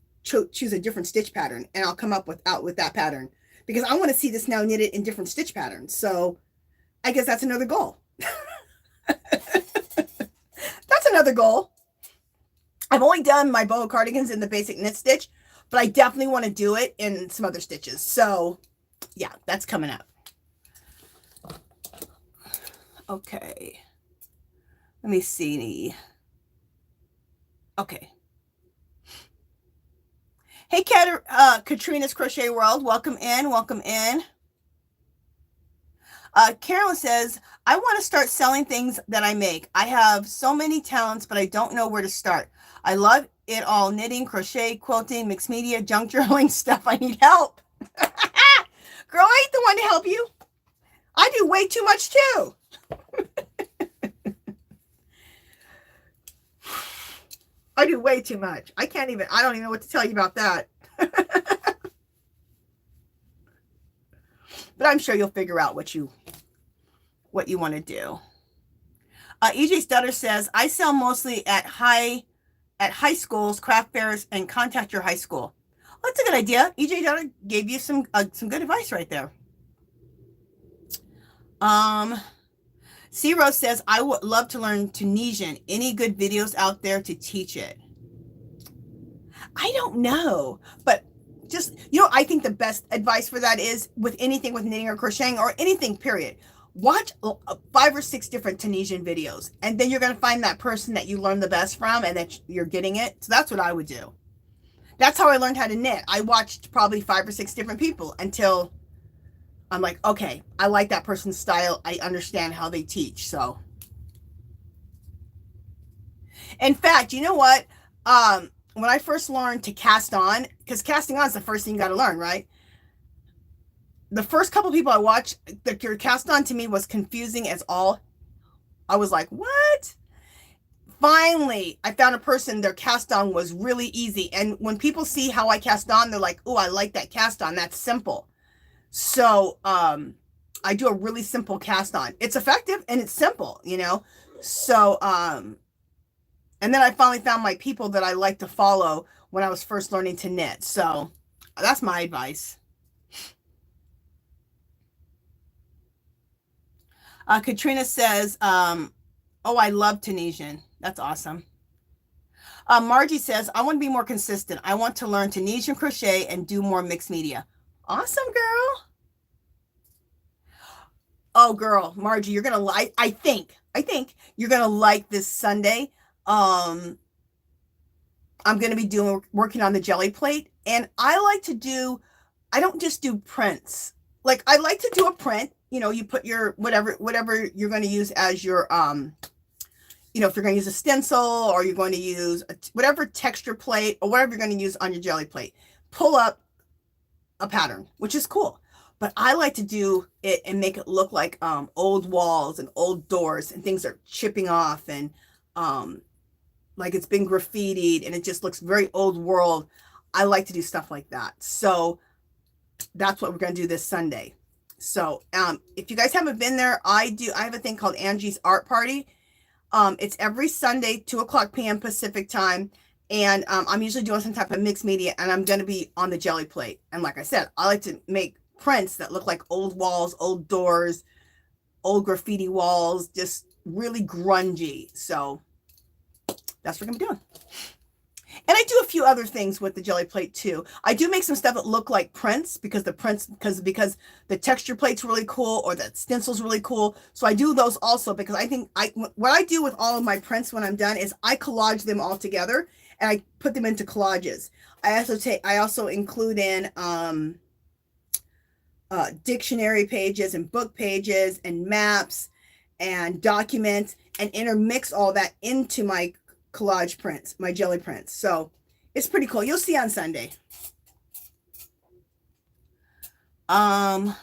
choose a different stitch pattern, and I'll come up with that pattern, because I want to see this now knitted in different stitch patterns. So I guess that's another goal. That's another goal. I've only done my boho cardigans in the basic knit stitch, but I definitely want to do it in some other stitches. So yeah, that's coming up. Okay. Let me see. Okay. Hey, Katrina's Crochet World. Welcome in. Welcome in. Carolyn says, I want to start selling things that I make. I have so many talents, but I don't know where to start. I love it all. Knitting, crochet, quilting, mixed media, junk journaling stuff. I need help. Girl, I ain't the one to help you. I do way too much too. I do way too much. I don't even know what to tell you about that. But I'm sure you'll figure out what you want to do. EJ Stutter says, I sell mostly at high schools, craft fairs, and contact your high school. Well, that's a good idea. EJ Stutter gave you some good advice right there. C Rose says, I would love to learn Tunisian. Any good videos out there to teach it? I don't know, but just, I think the best advice for that is with anything with knitting or crocheting or anything, period. Watch 5 or 6 different Tunisian videos, and then you're going to find that person that you learn the best from and that you're getting it. So that's what I would do. That's how I learned how to knit. I watched probably 5 or 6 different people until I'm like, okay, I like that person's style. I understand how they teach. So, in fact, you know what? When I first learned to cast on, because casting on is the first thing you got to learn, right? The first couple people I watched, their cast on to me was confusing as all. I was like, what? Finally, I found a person, their cast on was really easy. And when people see how I cast on, they're like, oh, I like that cast on. That's simple. So I do a really simple cast on. It's effective and it's simple, So, and then I finally found my people that I like to follow when I was first learning to knit. So that's my advice. Katrina says, oh, I love Tunisian. That's awesome. Margie says, I want to be more consistent. I want to learn Tunisian crochet and do more mixed media. Awesome, girl. Oh, girl, Margie, you're going to like, I think you're going to like this Sunday. I'm going to be working on the jelly plate, and I don't just do prints. Like, I like to do a print, you put your, whatever you're going to use as your, if you're going to use a stencil or you're going to use whatever texture plate or whatever you're going to use on your jelly plate, pull up a pattern, which is cool. But I like to do it and make it look like old walls and old doors and things are chipping off and like it's been graffitied and it just looks very old world. I like to do stuff like that. So that's what we're going to do this Sunday. So if you guys haven't been there, I have a thing called Angie's Art Party. It's every Sunday, 2:00 p.m. Pacific time. And I'm usually doing some type of mixed media, and I'm going to be on the jelly plate. And like I said, I like to make prints that look like old walls, old doors, old graffiti walls, just really grungy. So that's what I'm doing. And I do a few other things with the jelly plate too. I do make some stuff that look like prints because because the texture plate's really cool or the stencil's really cool. So I do those also because I think what I do with all of my prints when I'm done is I collage them all together and I put them into collages. I also include in dictionary pages and book pages and maps and documents and intermix all that into my collage prints, my jelly prints. So it's pretty cool. You'll see on Sunday. Blind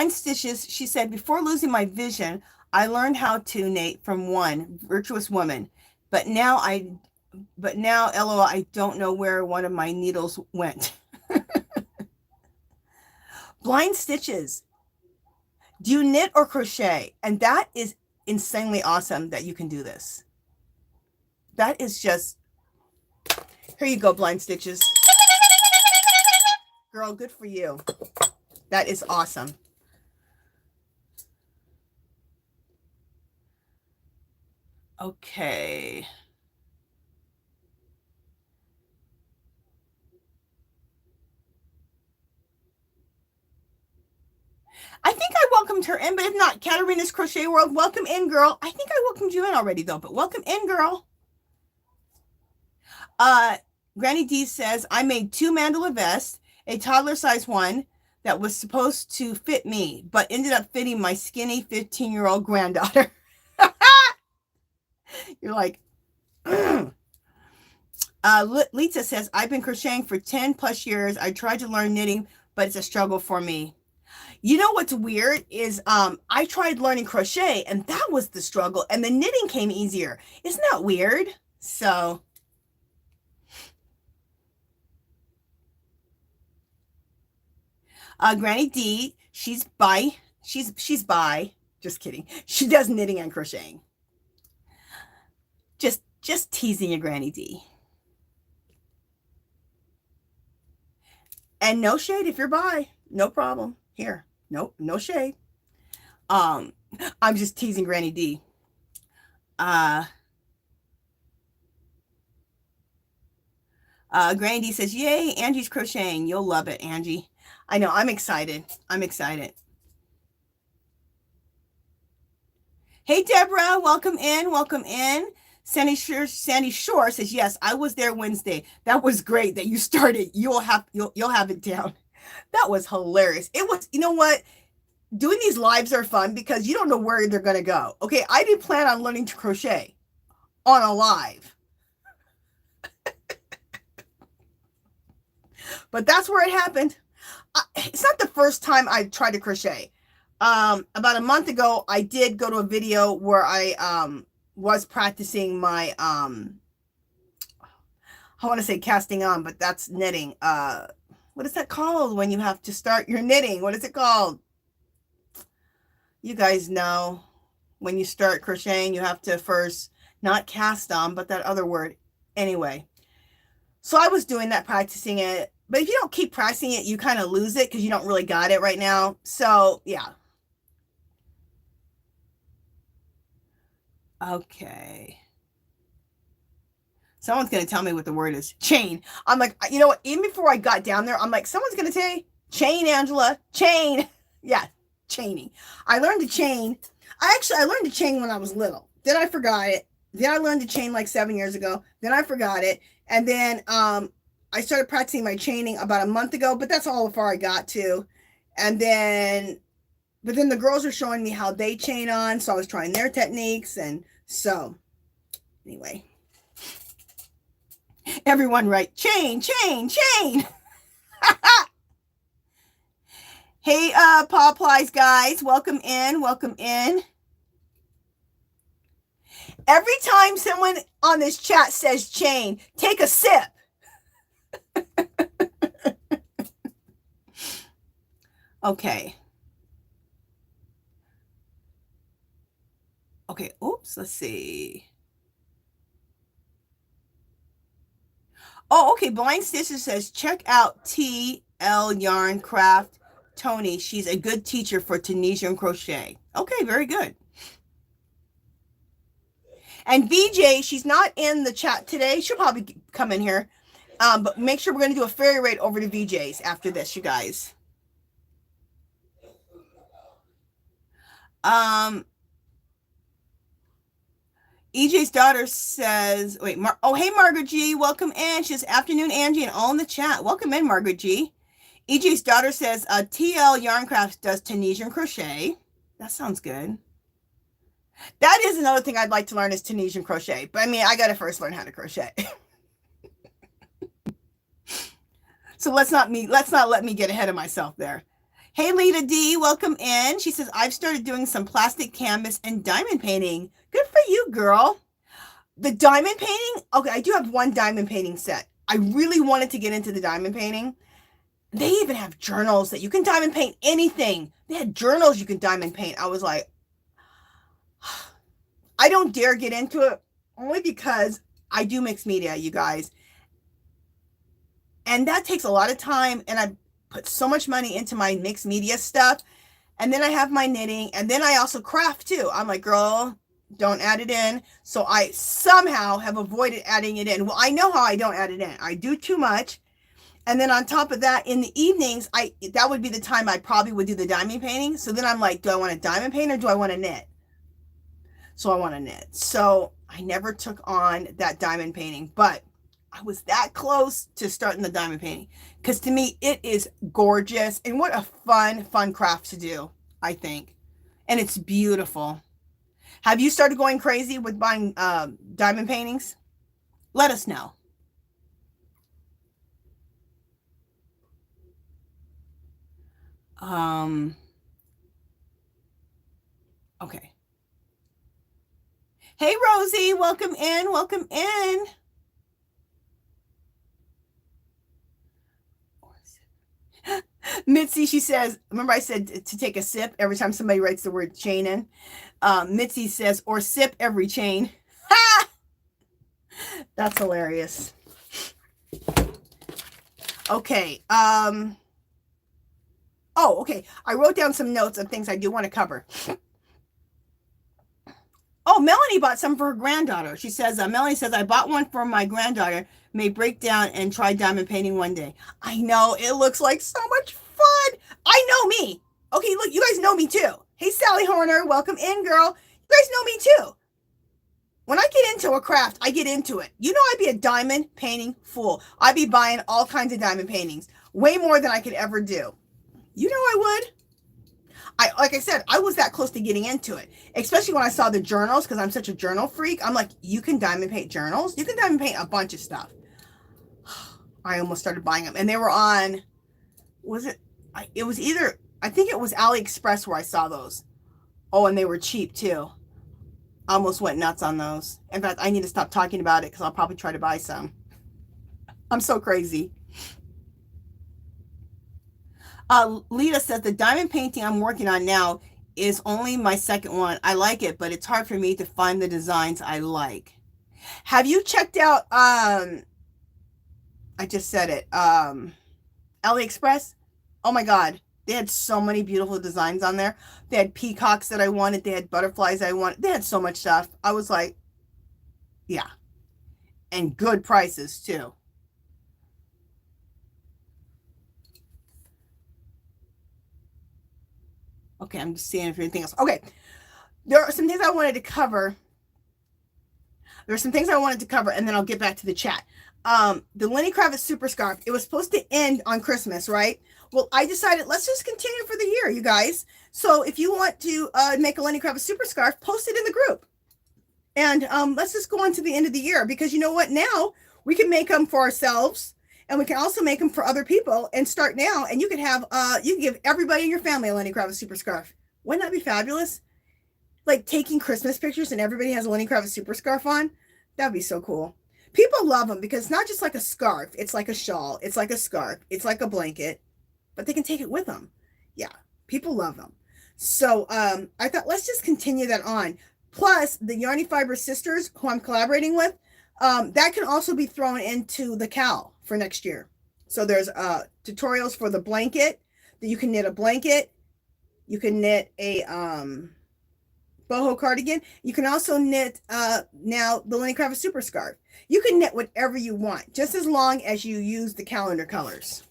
Stitches, she said, before losing my vision, I learned how to knit from one virtuous woman, but now LOL, I don't know where one of my needles went. Blind Stitches, do you knit or crochet? And that is insanely awesome that you can do this. That is just, here you go, Blind Stitches. Girl, good for you. That is awesome. Okay. I think I welcomed her in, but if not, Katarina's Crochet World, welcome in, girl. I think I welcomed you in already, though, but welcome in, girl. Granny D says, I made 2 mandala vests, a toddler size one that was supposed to fit me, but ended up fitting my skinny 15-year-old granddaughter. You're like, Lisa says, I've been crocheting for 10 plus years. I tried to learn knitting, but it's a struggle for me. You know what's weird is I tried learning crochet and that was the struggle and the knitting came easier. Isn't that weird? So Granny D, she's bi. Just kidding. She does knitting and crocheting. Just teasing you, Granny D. And no shade if you're bi. No problem. Here. Nope, no shade. I'm just teasing Granny D. Granny D says, yay, Angie's crocheting. You'll love it, Angie. I know, I'm excited. I'm excited. Hey, Deborah, welcome in, welcome in. Sandy Shore says, yes, I was there Wednesday. That was great that you started. You'll have it down. That was hilarious. It was, you know what? Doing these lives are fun because you don't know where they're going to go. Okay, I didn't plan on learning to crochet on a live. But that's where it happened. It's not the first time I tried to crochet. About a month ago, I did go to a video where I was practicing my, I want to say casting on, but that's knitting. What is that called when you have to start your knitting? What is it called? You guys know when you start crocheting, you have to first not cast on, but that other word. Anyway, so I was doing that, practicing it. But if you don't keep practicing it, you kind of lose it because you don't really got it right now. So, yeah. Okay. Someone's going to tell me what the word is. Chain. I'm like, you know what? Even before I got down there, I'm like, someone's going to say, chain, Angela. Chain. Yeah, chaining. I learned to chain. I learned to chain when I was little. Then I forgot it. Then I learned to chain like 7 years ago. Then I forgot it. And then I started practicing my chaining about a month ago, but that's all far I got to. And then, but then the girls were showing me how they chain on, so I was trying their techniques. And so, anyway. Everyone write, chain, chain, chain. Hey, Paw Plies guys, welcome in, welcome in. Every time someone on this chat says chain, take a sip. Okay. Okay, oops, let's see. Oh, okay, Blind Sister says, check out TL Yarn Craft Tony. She's a good teacher for Tunisian crochet. Okay, very good. And VJ, she's not in the chat today. She'll probably come in here. But make sure we're going to do a fairy raid over to VJ's after this, you guys. EJ's daughter says, wait, oh, hey, Margaret G, welcome in. She says, afternoon, Angie, and all in the chat. Welcome in, Margaret G. EJ's daughter says, TL Yarncraft does Tunisian crochet. That sounds good. That is another thing I'd like to learn is Tunisian crochet. But I mean, I got to first learn how to crochet. So let's not let me get ahead of myself there. Hey, Lita D, welcome in. She says, I've started doing some plastic canvas and diamond painting. Good for you, girl. The diamond painting? Okay, I do have one diamond painting set. I really wanted to get into the diamond painting. They even have journals that you can diamond paint anything. They had journals you can diamond paint. I was like, I don't dare get into it only because I do mixed media, you guys. And that takes a lot of time, and I put so much money into my mixed media stuff. And then I have my knitting, and then I also craft too. I'm like, girl, don't add it in. So I somehow have avoided adding it in. Well, I know how I don't add it in. I do too much. And then on top of that, in the evenings, that would be the time I probably would do the diamond painting. So then I'm like, do I want to diamond paint or do I want to knit? So I want to knit. So I never took on that diamond painting, but I was that close to starting the diamond painting because to me, it is gorgeous. And what a fun craft to do, I think. And it's beautiful. Have you started going crazy with buying diamond paintings? Let us know. Okay. Hey, Rosie, welcome in, welcome in. Mitzi, she says, remember I said to take a sip every time somebody writes the word chain in? Mitzi says, or sip every chain. Ha! That's hilarious. Okay. Oh, okay. I wrote down some notes of things I do want to cover. Oh, Melanie bought some for her granddaughter. She says, Melanie says, I bought one for my granddaughter. May break down and try diamond painting one day. I know. It looks like so much fun. I know me. Okay, look, you guys know me too. Hey, Sally Horner, welcome in, girl. You guys know me too. When I get into a craft, I get into it. You know, I'd be a diamond painting fool. I'd be buying all kinds of diamond paintings. Way more than I could ever do. You know I would. Like I said, I was that close to getting into it, especially when I saw the journals because I'm such a journal freak. I'm like, you can diamond paint journals? You can diamond paint a bunch of stuff. I almost started buying them. And they were on, it was either, I think it was AliExpress where I saw those. Oh, and they were cheap too. I almost went nuts on those. In fact, I need to stop talking about it because I'll probably try to buy some. I'm so crazy. Lita says the diamond painting I'm working on now is only my second one. I like it, but it's hard for me to find the designs I like. Have you checked out, I just said it, AliExpress? Oh my God. They had so many beautiful designs on there. They had peacocks that I wanted. They had butterflies I wanted. They had so much stuff. I was like, yeah. And good prices too. Okay, I'm just seeing if anything else. Okay, there are some things I wanted to cover. There are some things I wanted to cover, and then I'll get back to the chat. The Lenny Kravitz Super Scarf, it was supposed to end on Christmas, right? Well, I decided let's just continue for the year, you guys. So if you want to make a Lenny Kravitz Super Scarf, post it in the group. And let's just go on to the end of the year because you know what? Now we can make them for ourselves. And we can also make them for other people and start now. And you can have, you can give everybody in your family a Lenny Kravitz Super Scarf. Wouldn't that be fabulous? Like taking Christmas pictures and everybody has a Lenny Kravitz Super Scarf on. That'd be so cool. People love them because it's not just like a scarf. It's like a shawl. It's like a scarf. It's like a blanket. But they can take it with them. Yeah, people love them. So I thought, let's just continue that on. Plus, the Yarny Fiber Sisters, who I'm collaborating with, that can also be thrown into the cowl for next year. So there's tutorials for the blanket, that you can knit a blanket. You can knit a boho cardigan. You can also knit now the Lenny Kravitz Super Scarf. You can knit whatever you want, just as long as you use the calendar colors.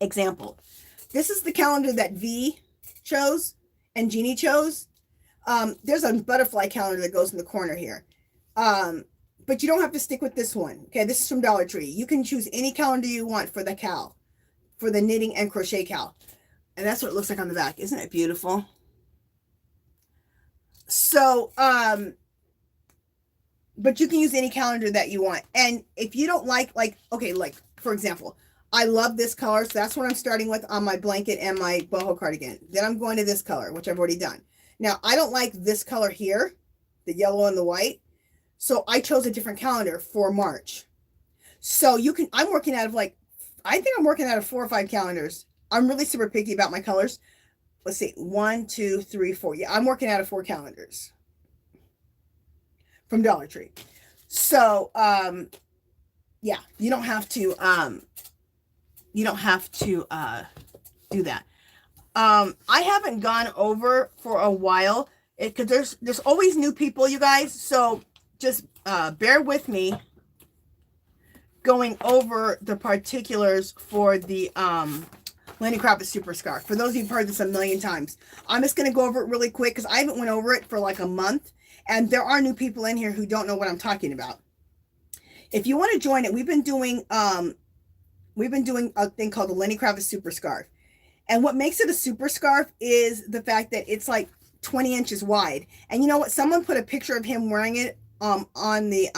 Example, this is the calendar that V chose and Jeannie chose. There's a butterfly calendar that goes in the corner here. But you don't have to stick with this one. Okay, this is from Dollar Tree. You can choose any calendar you want for the cowl, for the knitting and crochet cowl. And that's what it looks like on the back. Isn't it beautiful? So, but you can use any calendar that you want. And if you don't like, okay, like, for example, I love this color. So that's what I'm starting with on my blanket and my boho cardigan. Then I'm going to this color, which I've already done. Now, I don't like this color here, the yellow and the white. So I chose a different calendar for March. So you can, I'm working out of like, I think I'm working out of 4 or 5 calendars. I'm really super picky about my colors. Let's see, 1, 2, 3, 4. Yeah, I'm working out of 4 calendars from Dollar Tree. So, yeah, you don't have to do that. I haven't gone over for a while because there's always new people, you guys. So just bear with me going over the particulars for the Lenny Kravitz Super Scarf. For those of you who've heard this a million times, I'm just going to go over it really quick because I haven't went over it for like a month. And there are new people in here who don't know what I'm talking about. If you want to join it, we've been doing a thing called the Lenny Kravitz Super Scarf. And what makes it a super scarf is the fact that it's like 20 inches wide. And you know what? Someone put a picture of him wearing it on the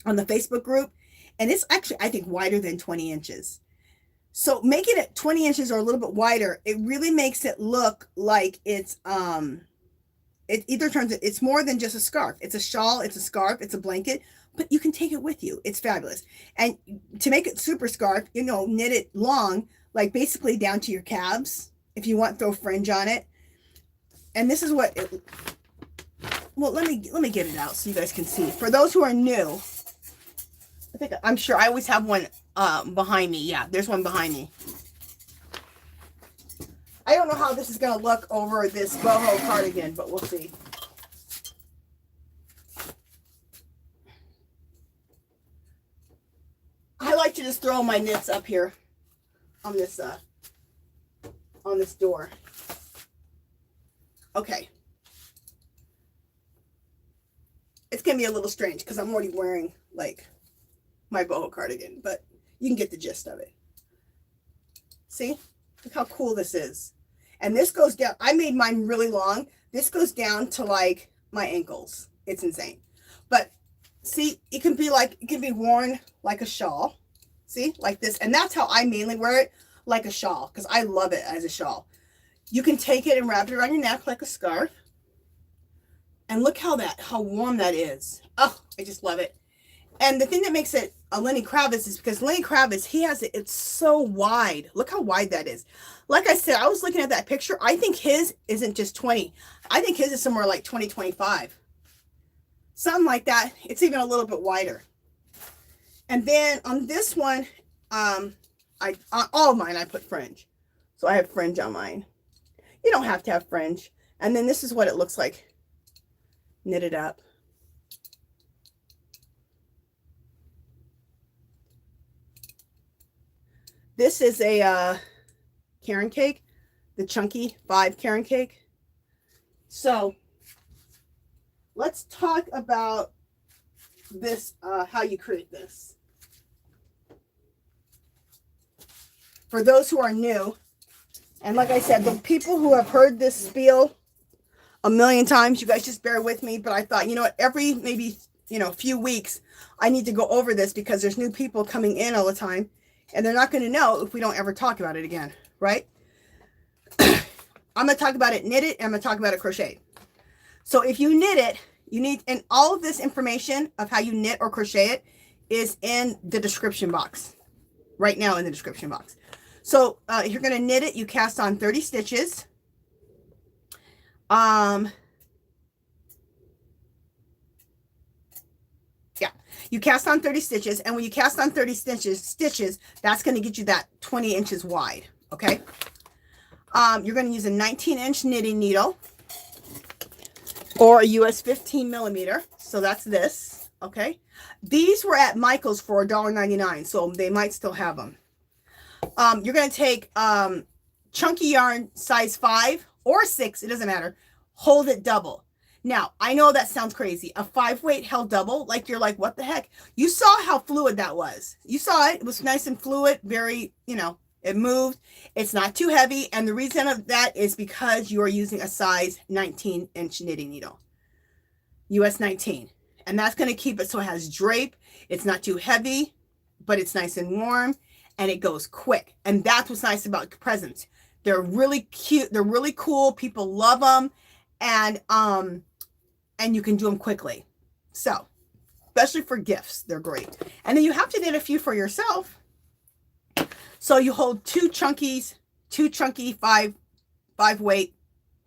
Facebook group. And it's actually, I think, wider than 20 inches. So making it 20 inches or a little bit wider, it really makes it look like it's, it either turns it, it's more than just a scarf. It's a shawl, it's a scarf, it's a blanket, but you can take it with you. It's fabulous. And to make it super scarf, you know, knit it long, like basically down to your calves. If you want, throw fringe on it. And this is what it, well, let me get it out so you guys can see. For those who are new, I'm sure I always have one behind me. Yeah, there's one behind me. I don't know how this is going to look over this boho cardigan, but we'll see. I like to just throw my knits up here on this door. Okay. It's going to be a little strange because I'm already wearing like my boho cardigan, but you can get the gist of it. See? Look how cool this is. And this goes down. I made mine really long. This goes down to like my ankles. It's insane. But see, it can be worn like a shawl. See, like this. And that's how I mainly wear it, like a shawl, because I love it as a shawl. You can take it and wrap it around your neck like a scarf. And look how warm that is. Oh, I just love it. And the thing that makes it a Lenny Kravitz is because Lenny Kravitz, he has it, it's so wide. Look how wide that is. Like I said, I was looking at that picture. I think his isn't just 20. I think his is somewhere like 20, 25. Something like that. It's even a little bit wider. And then on this one, on all of mine, I put fringe. So I have fringe on mine. You don't have to have fringe. And then this is what it looks like knitted up. This is a Karen cake, the chunky 5 Karen cake. So let's talk about this, how you create this. For those who are new, and like I said, the people who have heard this spiel a million times, you guys just bear with me. But I thought, you know what, every maybe, few weeks, I need to go over this because there's new people coming in all the time. And they're not going to know if we don't ever talk about it again, right? I'm going to talk about it knitted, and I'm going to talk about it crocheted. So if you knit it, you need, and all of this information of how you knit or crochet it is in the description box. Right now in the description box. So you're going to knit it. You cast on 30 stitches. Yeah, you cast on 30 stitches, and when you cast on 30 stitches, that's going to get you that 20 inches wide. Okay. You're going to use a 19-inch knitting needle or a US 15 millimeter. So that's this. Okay. These were at Michael's for $1.99, so they might still have them. You're going to take chunky yarn size 5 or 6, it doesn't matter. Hold it double. Now, I know that sounds crazy. A 5-weight held double, like you're like, what the heck? You saw how fluid that was. You saw it. It was nice and fluid, very, you know, it moved. It's not too heavy. And the reason of that is because you are using a size 19-inch knitting needle. US 19. And that's going to keep it so it has drape. It's not too heavy, but it's nice and warm. And it goes quick. And that's what's nice about presents. They're really cute. They're really cool. People love them. And you can do them quickly. So, especially for gifts, they're great. And then you have to knit a few for yourself. So you hold two chunky 5-weight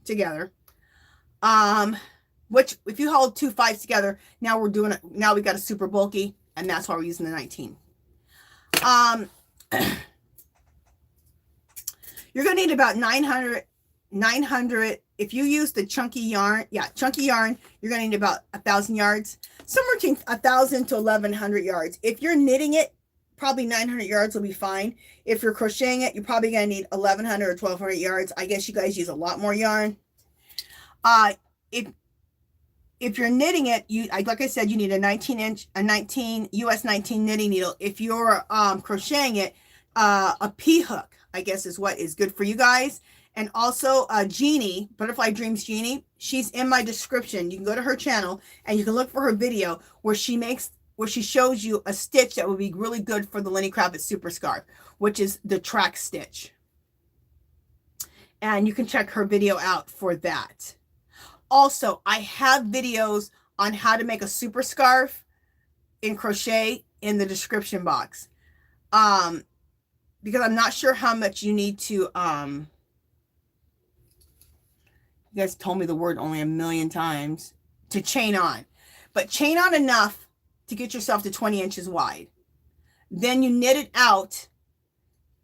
together. Which if you hold 2 5s together, now we're doing it. Now we got a super bulky, and that's why we're using the 19. You're going to need about 900. If you use the chunky yarn, chunky yarn, you're going to need about 1,000 yards, somewhere between 1,000 to 1,100 yards. If you're knitting it, probably 900 yards will be fine. If you're crocheting it, you're probably going to need 1,100 or 1,200 yards. I guess you guys use a lot more yarn. If you're knitting it, like I said, you need a 19 US 19 knitting needle. If you're crocheting it, a P hook, I guess, is what is good for you guys. And also Jeannie, Butterfly Dreams Jeannie, she's in my description. You can go to her channel and you can look for her video where she shows you a stitch that would be really good for the Lenny Kravitz Super Scarf, which is the track stitch. And you can check her video out for that. Also, I have videos on how to make a super scarf in crochet in the description box. Because I'm not sure how much you need to, you guys told me the word only a million times, to chain on. But chain on enough to get yourself to 20 inches wide. Then you knit it out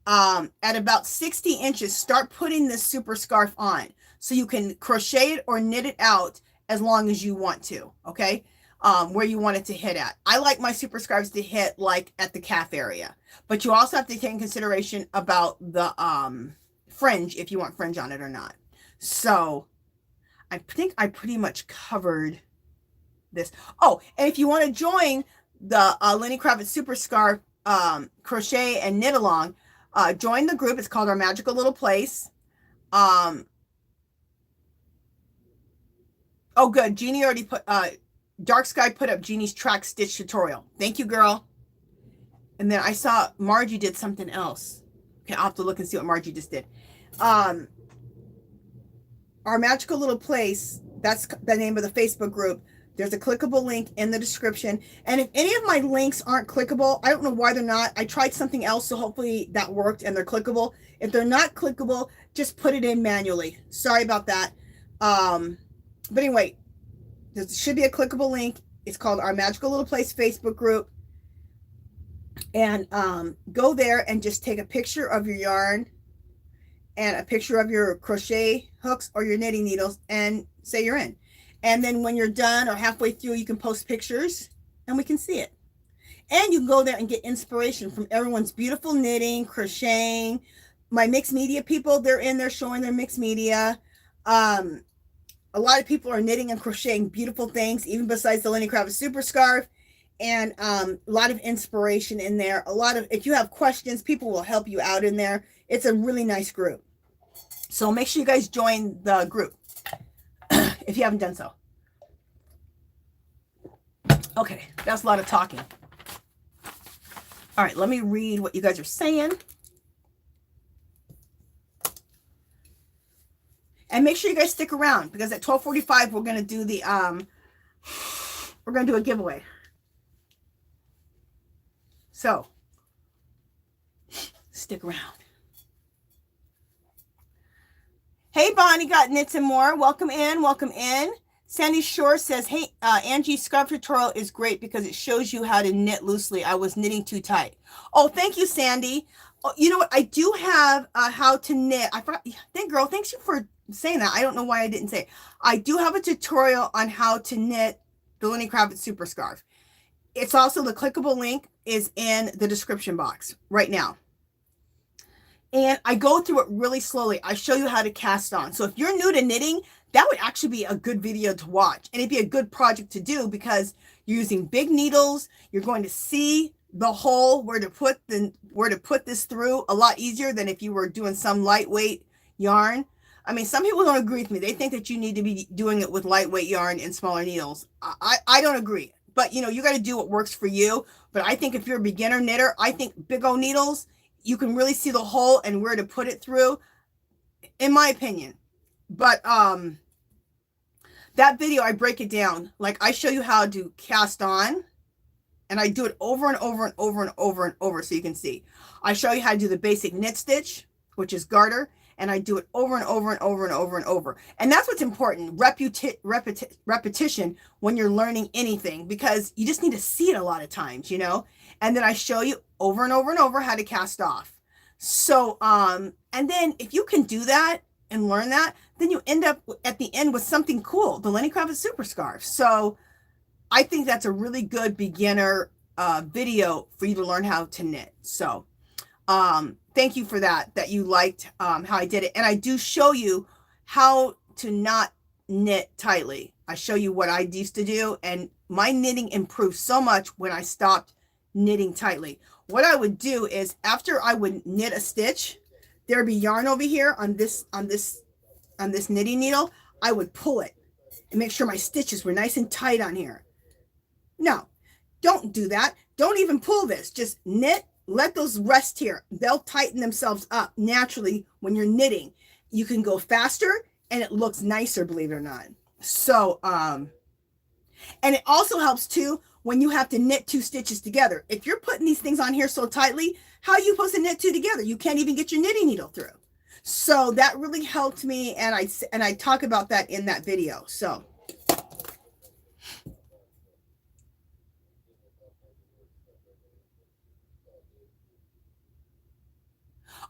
at about 60 inches. Start putting this super scarf on. So you can crochet it or knit it out as long as you want to, okay? Where you want it to hit at. I like my super scarves to hit like at the calf area. But you also have to take in consideration about the fringe, if you want fringe on it or not. So I think I pretty much covered this. Oh, and if you want to join the Lenny Kravitz Super Scarf crochet and knit along, join the group. It's called Our Magical Little Place. Oh, good. Jeannie already put, Dark Sky put up Jeannie's track stitch tutorial. Thank you, girl. And then I saw Margie did something else. Okay, I'll have to look and see what Margie just did. Our Magical Little Place, that's the name of the Facebook group. There's a clickable link in the description. And if any of my links aren't clickable, I don't know why they're not. I tried something else, so hopefully that worked and they're clickable. If they're not clickable, just put it in manually. Sorry about that. But anyway, there should be a clickable link. It's called Our Magical Little Place Facebook group. And go there and just take a picture of your yarn and a picture of your crochet hooks or your knitting needles and say you're in. And then when you're done or halfway through, you can post pictures and we can see it. And you can go there and get inspiration from everyone's beautiful knitting, crocheting. My mixed media people, they're in there showing their mixed media. A lot of people are knitting and crocheting beautiful things, even besides the Lenny Kravitz Super Scarf. And a lot of inspiration in there. If you have questions, people will help you out in there. It's a really nice group. So make sure you guys join the group if you haven't done so. Okay, that's a lot of talking. All right, let me read what you guys are saying. And make sure you guys stick around because at 12:45 we're gonna do the we're gonna do a giveaway. So stick around. Hey, Bonnie got knits and more. Welcome in. Welcome in. Sandy Shore says, hey, Angie's scarf tutorial is great because it shows you how to knit loosely. I was knitting too tight. Oh, thank you, Sandy. Oh, you know what? I do have how to knit. I forgot. Thank girl. Thanks you for saying that. I don't know why I didn't say it. I do have a tutorial on how to knit the Lenny Kravitz Super Scarf. It's also the clickable link is in the description box right now. And I go through it really slowly. I show you how to cast on. So if you're new to knitting, that would actually be a good video to watch. And it'd be a good project to do because you're using big needles. You're going to see the hole where to put this through a lot easier than if you were doing some lightweight yarn. I mean, some people don't agree with me. They think that you need to be doing it with lightweight yarn and smaller needles. I don't agree. But, you know, you got to do what works for you. But I think if you're a beginner knitter, I think big old needles, you can really see the hole and where to put it through, in my opinion. But that video, I break it down. Like, I show you how to cast on, and I do it over and over and over and over and over so you can see. I show you how to do the basic knit stitch, which is garter, and I do it over and over and over and over and over. And that's what's important, repetition when you're learning anything, because you just need to see it a lot of times, you know? And then I show you over and over and over how to cast off. So, and then if you can do that and learn that, then you end up at the end with something cool, the Lenny Kravitz Super Scarf. So I think that's a really good beginner video for you to learn how to knit. So thank you for that you liked how I did it. And I do show you how to not knit tightly. I show you what I used to do, and my knitting improved so much when I stopped knitting tightly. What I would do is after I would knit a stitch, there'd be yarn over here on this knitting needle. I would pull it and make sure my stitches were nice and tight on here. No, don't do that. Don't even pull this. Just knit. Let those rest here. They'll tighten themselves up naturally when you're knitting. You can go faster and it looks nicer, believe it or not. So, and it also helps too when you have to knit two stitches together. If you're putting these things on here so tightly, how are you supposed to knit two together? You can't even get your knitting needle through. So that really helped me, and I talk about that in that video. So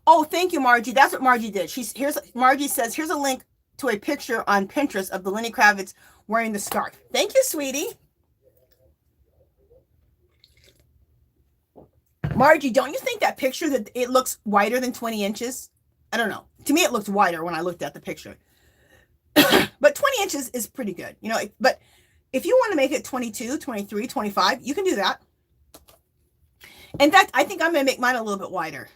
oh, thank you, Margie. That's what Margie did. Margie says, here's a link to a picture on Pinterest of the Lenny Kravitz wearing the scarf. Thank you, sweetie. Margie, don't you think that picture that it looks wider than 20 inches? I don't know. To me, it looked wider when I looked at the picture. But 20 inches is pretty good, you know. But if you want to make it 22, 23, 25, you can do that. In fact, I think I'm going to make mine a little bit wider.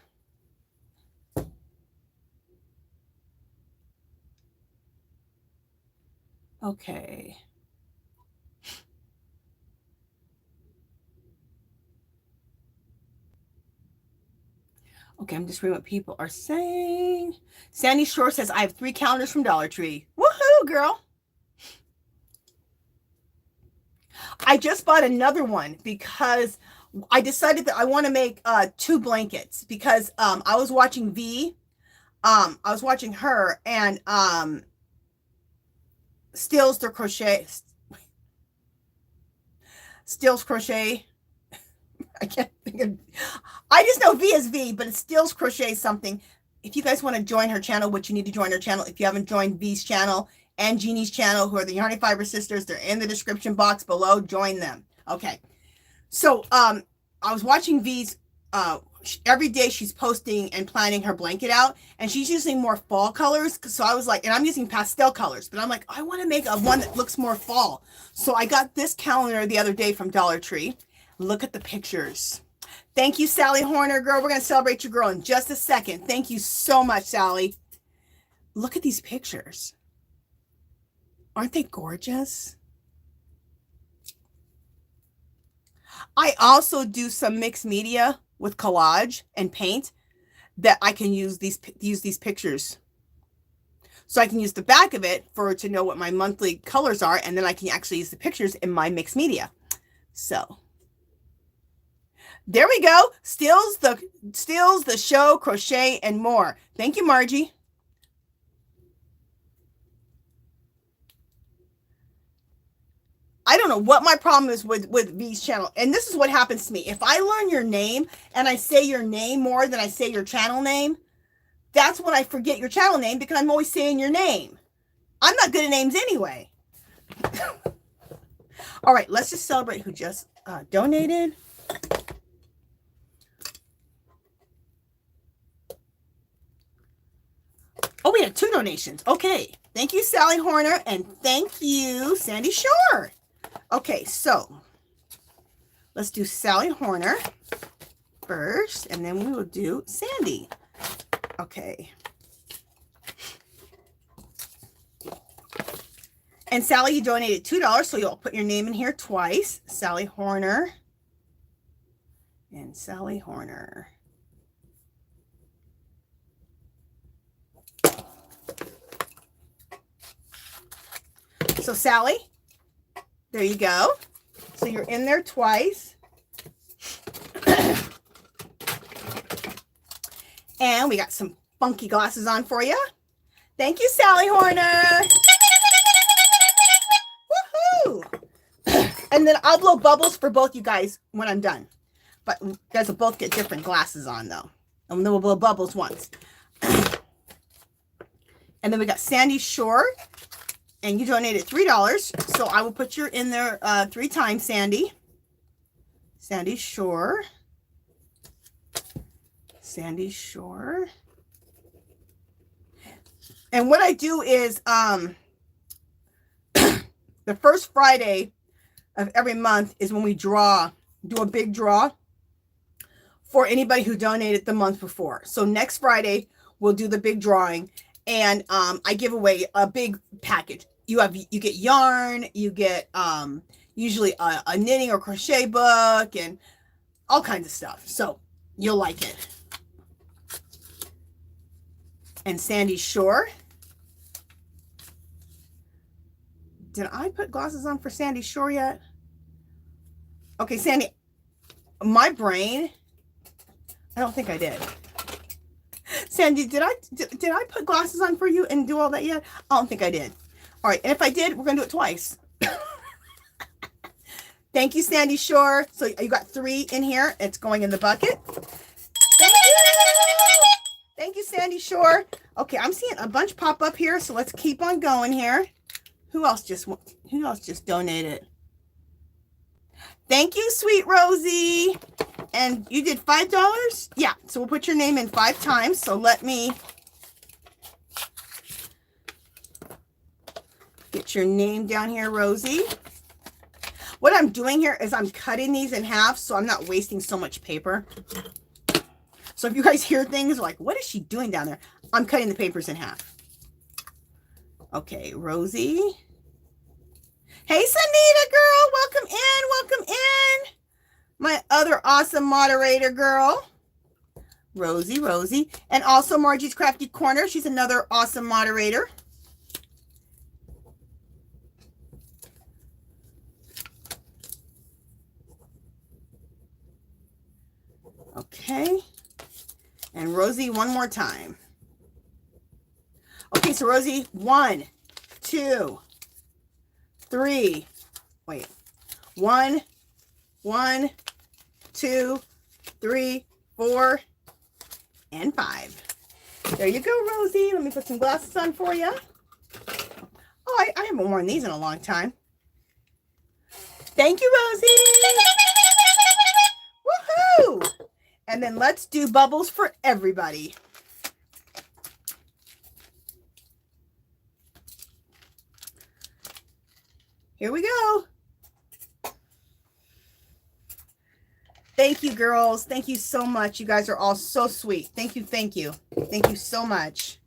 Okay. Okay, I'm just reading what people are saying. Sandy Shore says, I have 3 calendars from Dollar Tree. Woohoo, girl. I just bought another one because I decided that I want to make 2 blankets because I was watching I was watching her, and Steals Crochet. I can't think of, I just know V is V, but it's Steals Crochet something. If you guys want to join her channel, which you need to join her channel, if you haven't joined V's channel and Jeannie's channel, who are the Yarny Fiber sisters, they're in the description box below. Join them. Okay. So I was watching V's every day she's posting and planning her blanket out, and she's using more fall colors. So I was like, and I'm using pastel colors, but I'm like, I want to make one that looks more fall. So I got this calendar the other day from Dollar Tree. Look at the pictures. Thank you, Sally Horner, girl. We're going to celebrate your girl in just a second. Thank you so much, Sally. Look at these pictures. Aren't they gorgeous? I also do some mixed media with collage and paint that I can use these pictures. So I can use the back of it to know what my monthly colors are, and then I can actually use the pictures in my mixed media. So there we go. Steals the show, crochet, and more. Thank you, Margie. I don't know what my problem is with V's channel. And this is what happens to me. If I learn your name and I say your name more than I say your channel name, that's when I forget your channel name because I'm always saying your name. I'm not good at names anyway. All right, let's just celebrate who just donated. Oh, we had 2 donations. Okay. Thank you, Sally Horner, and thank you, Sandy Shore. Okay, so let's do Sally Horner first, and then we will do Sandy. Okay. And Sally, you donated $2, so you'll put your name in here twice. Sally Horner and Sally Horner. So Sally, there you go. So you're in there twice. And we got some funky glasses on for you. Thank you, Sally Horner. Woohoo! And then I'll blow bubbles for both you guys when I'm done. But you guys will both get different glasses on, though. And then we'll blow bubbles once. And then we got Sandy Shore. And you donated $3. So I will put you in there 3 times, Sandy. Sandy Shore. Sandy Shore. And what I do is the first Friday of every month is when we do a big draw for anybody who donated the month before. So next Friday, we'll do the big drawing. And I give away a big package. You get yarn, you get usually a knitting or crochet book and all kinds of stuff. So you'll like it. And Sandy Shore. Did I put glasses on for Sandy Shore yet? Okay, Sandy, my brain, I don't think I did. Sandy, did I put glasses on for you and do all that yet? I don't think I did. All right, and if I did, we're going to do it twice. Thank you, Sandy Shore. So you got 3 in here. It's going in the bucket. Thank you. Thank you, Sandy Shore. Okay, I'm seeing a bunch pop up here, so let's keep on going here. Who else just donated? Thank you, sweet Rosie. And you did $5? Yeah, so we'll put your name in 5 times. So let me get your name down here, Rosie. What I'm doing here is I'm cutting these in half so I'm not wasting so much paper. So if you guys hear things like, what is she doing down there? I'm cutting the papers in half. Okay, Rosie. Hey, Sanita girl, welcome in, welcome in. My other awesome moderator girl. Rosie. And also Margie's Crafty Corner. She's another awesome moderator. Okay. And Rosie one more time. Okay, so Rosie, 1, 2, 3. Wait. 1, 2, 3, 4, and 5. There you go, Rosie. Let me put some glasses on for you. Oh, I haven't worn these in a long time. Thank you, Rosie. Woohoo! And then let's do bubbles for everybody. Here we go. Thank you, girls. Thank you so much. You guys are all so sweet. Thank you. Thank you. Thank you so much.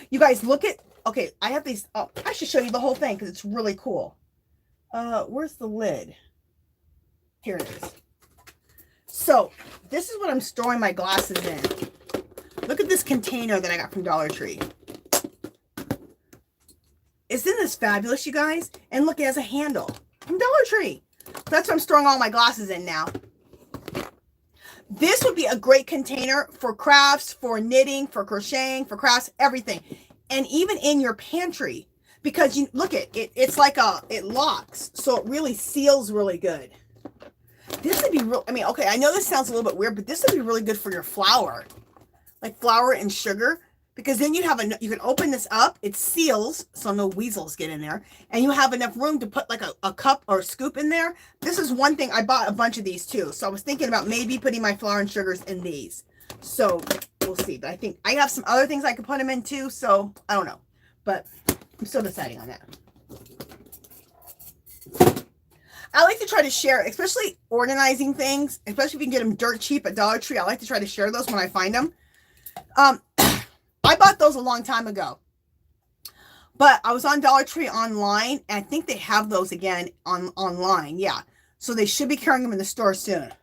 You guys look at, okay, I have these. Oh, I should show you the whole thing because it's really cool. Where's the lid? Here it is. So this is what I'm storing my glasses in. Look at this container that I got from Dollar Tree. Isn't this fabulous, you guys? And look, it has a handle from Dollar Tree. That's what I'm storing all my glasses in now. This would be a great container for crafts, for knitting, for crocheting, for crafts, everything. And even in your pantry, because you look at it, it's like it locks, so it really seals really good. This would be real. I mean, okay, I know this sounds a little bit weird, but this would be really good for your flour, like flour and sugar, because then you have you can open this up, it seals, so no weasels get in there, and you have enough room to put like a cup or a scoop in there. This is one thing. I bought a bunch of these too, so I was thinking about maybe putting my flour and sugars in these. So we'll see, but I think I have some other things I could put them in too, so I don't know, but I'm still deciding on that. I like to try to share, especially organizing things, especially if you can get them dirt cheap at Dollar Tree. I like to try to share those when I find them. I bought those a long time ago, but I was on Dollar Tree online, and I think they have those again online. Yeah, so they should be carrying them in the store soon.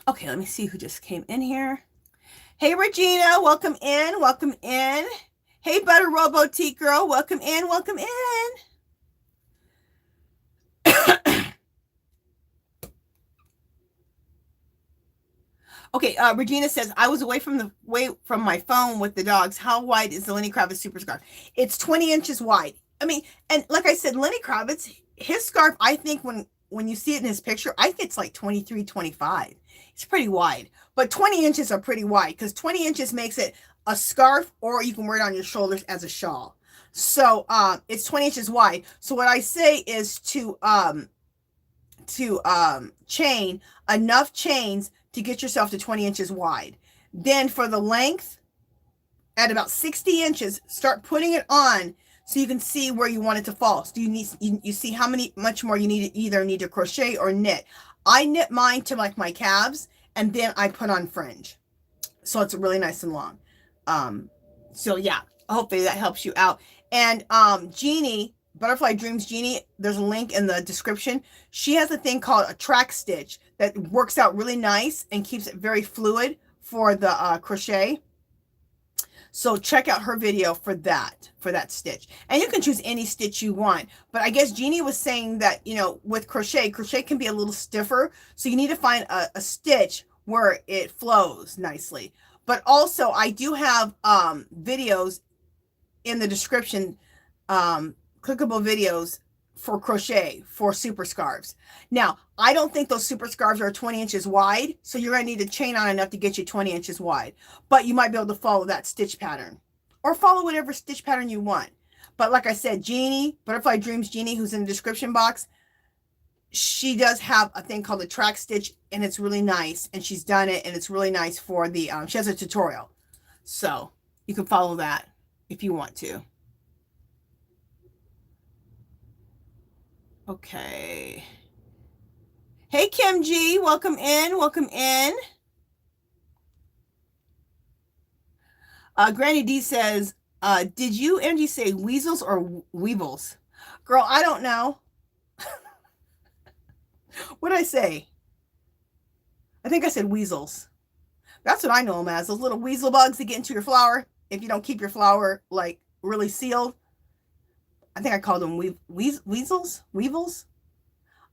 Okay, let me see who just came in here. Hey, Regina, welcome in, welcome in. Hey, Butter Robo Tea Girl, welcome in, welcome in. Okay, Regina says, I was away from my phone with the dogs. How wide is the Lenny Kravitz super scarf? It's 20 inches wide. I mean, and like I said, Lenny Kravitz, his scarf, I think when you see it in his picture, I think it's like 23, 25. It's pretty wide, but 20 inches are pretty wide because 20 inches makes it a scarf, or you can wear it on your shoulders as a shawl. So it's 20 inches wide. So what I say is to chain enough chains to get yourself to 20 inches wide. Then for the length, at about 60 inches, start putting it on so you can see where you want it to fall. So you see how much more you either need to crochet or knit. I knit mine to like my calves, and then I put on fringe. So it's really nice and long. So yeah, hopefully that helps you out. And Jeannie, Butterfly Dreams Jeannie, there's a link in the description. She has a thing called a track stitch that works out really nice and keeps it very fluid for the crochet. So check out her video for that stitch. And you can choose any stitch you want. But I guess Jeannie was saying that, you know, with crochet can be a little stiffer. So you need to find a stitch where it flows nicely. But also I do have videos in the description, clickable videos for crochet for super scarves. Now, I don't think those super scarves are 20 inches wide, so you're going to need to chain on enough to get you 20 inches wide. But you might be able to follow that stitch pattern, or follow whatever stitch pattern you want. But like I said, Jeannie, Butterfly Dreams Jeannie, who's in the description box, she does have a thing called a track stitch, and it's really nice, and she's done it, and it's really nice for the, she has a tutorial. So you can follow that if you want to. Okay. Hey, Kim G, welcome in, welcome in. Granny D says, did you, Angie, say weasels or weevils? Girl, I don't know. What'd I say? I think I said weasels. That's what I know them as, those little weasel bugs that get into your flour if you don't keep your flour, like, really sealed. I think I called them weasels? Weevils?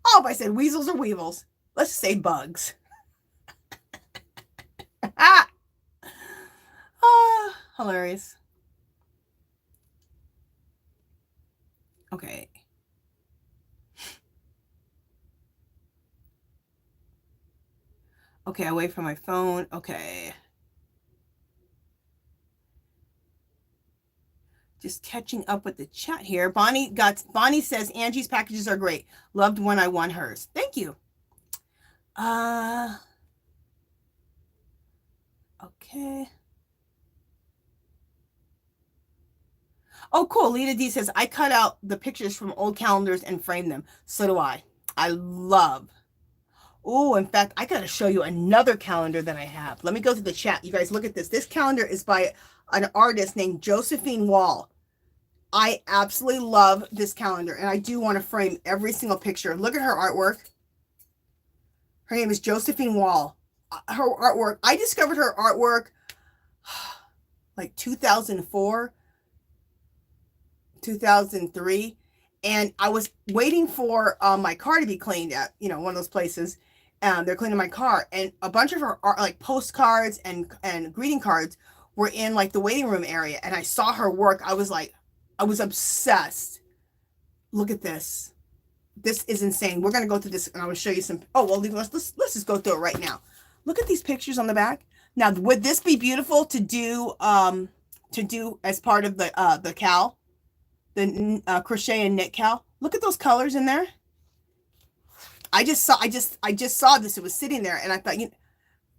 Oh, if I said weasels or weevils, let's say bugs. Ah, hilarious. Okay. Okay, away from my phone. Okay. Just catching up with the chat here. Bonnie says, Angie's packages are great. Loved when I won hers. Thank you. Okay. Oh, cool. Lita D says, I cut out the pictures from old calendars and frame them. So do I. I love. Oh, in fact, I got to show you another calendar that I have. Let me go to the chat. You guys look at this. This calendar is by an artist named Josephine Wall. I absolutely love this calendar, and I do want to frame every single picture. Look at her artwork. Her name is Josephine Wall. Her artwork, I discovered her artwork like 2004, 2003, and I was waiting for my car to be cleaned at, you know, one of those places, They're cleaning my car, and a bunch of her like postcards and greeting cards were in like the waiting room area, and I saw her work. I was obsessed. Look at this. This is insane. We're gonna go through this, and I will show you some. Oh well, let's just go through it right now. Look at these pictures on the back. Now, would this be beautiful to do as part of the cowl, the crochet and knit cowl? Look at those colors in there. I just saw this. It was sitting there, and I thought,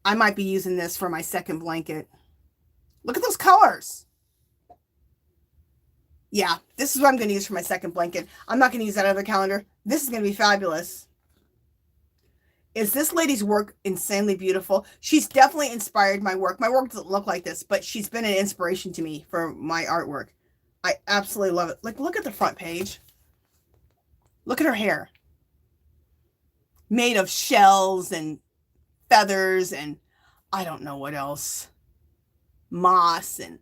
I might be using this for my second blanket. Look at those colors. Yeah, this is what I'm going to use for my second blanket. I'm not going to use that other calendar. This is going to be fabulous. Is this lady's work insanely beautiful? She's definitely inspired my work. My work doesn't look like this, but she's been an inspiration to me for my artwork. I absolutely love it. Like, look at the front page. Look at her hair. Made of shells and feathers and I don't know what else. Moss and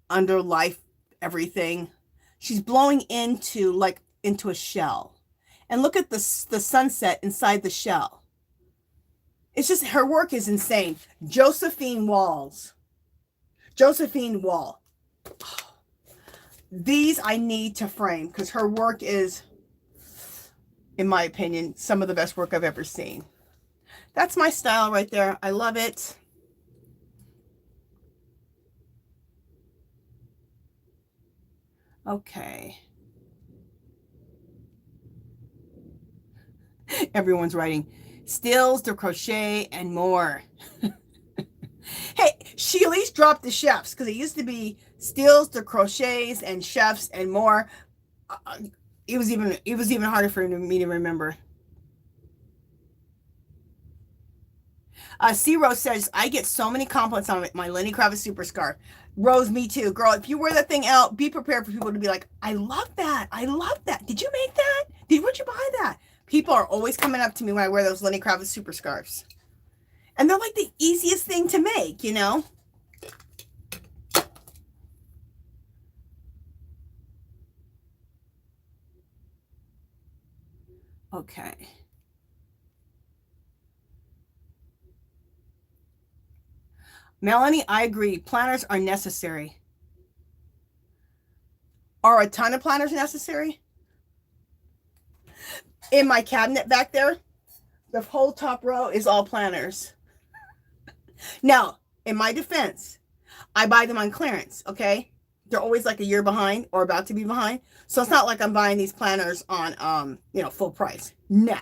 underlife everything. She's blowing into a shell. And look at the sunset inside the shell. It's just, her work is insane. Josephine Wall. These I need to frame because her work is, in my opinion, some of the best work I've ever seen. That's my style right there. I love it. Okay. Everyone's writing stills to crochet and more. Hey, she at least dropped the chefs because it used to be stills to crochets and chefs and more. It was even harder for me to remember. C Rose says, I get so many compliments on it, my Lenny Kravitz super scarf. Rose, me too. Girl, if you wear that thing out, be prepared for people to be like, I love that. I love that. Did you make that? Where'd you buy that? People are always coming up to me when I wear those Lenny Kravitz super scarves. And they're like the easiest thing to make, you know? Okay. Melanie, I agree. Planners are necessary. Are a ton of planners necessary? In my cabinet back there, the whole top row is all planners. Now, in my defense, I buy them on clearance, okay? They're always like a year behind or about to be behind. So it's not like I'm buying these planners on, full price. No.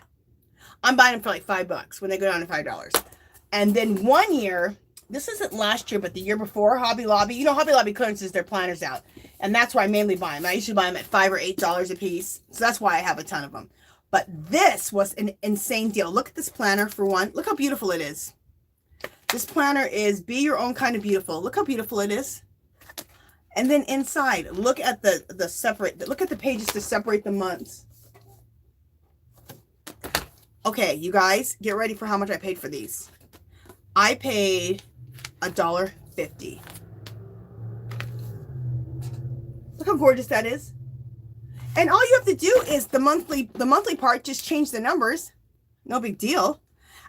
I'm buying them for like $5 when they go down to $5. And then one year, this isn't last year, but the year before, Hobby Lobby, Hobby Lobby clearances their planners out. And that's where I mainly buy them. I usually buy them at $5 or $8 a piece. So that's why I have a ton of them. But this was an insane deal. Look at this planner for one. Look how beautiful it is. This planner is Be Your Own Kind of Beautiful. Look how beautiful it is. And then inside, look at look at the pages to separate the months. Okay, you guys, get ready for how much I paid for these. I paid $1.50. Look how gorgeous that is. And all you have to do is the monthly part, just change the numbers. No big deal.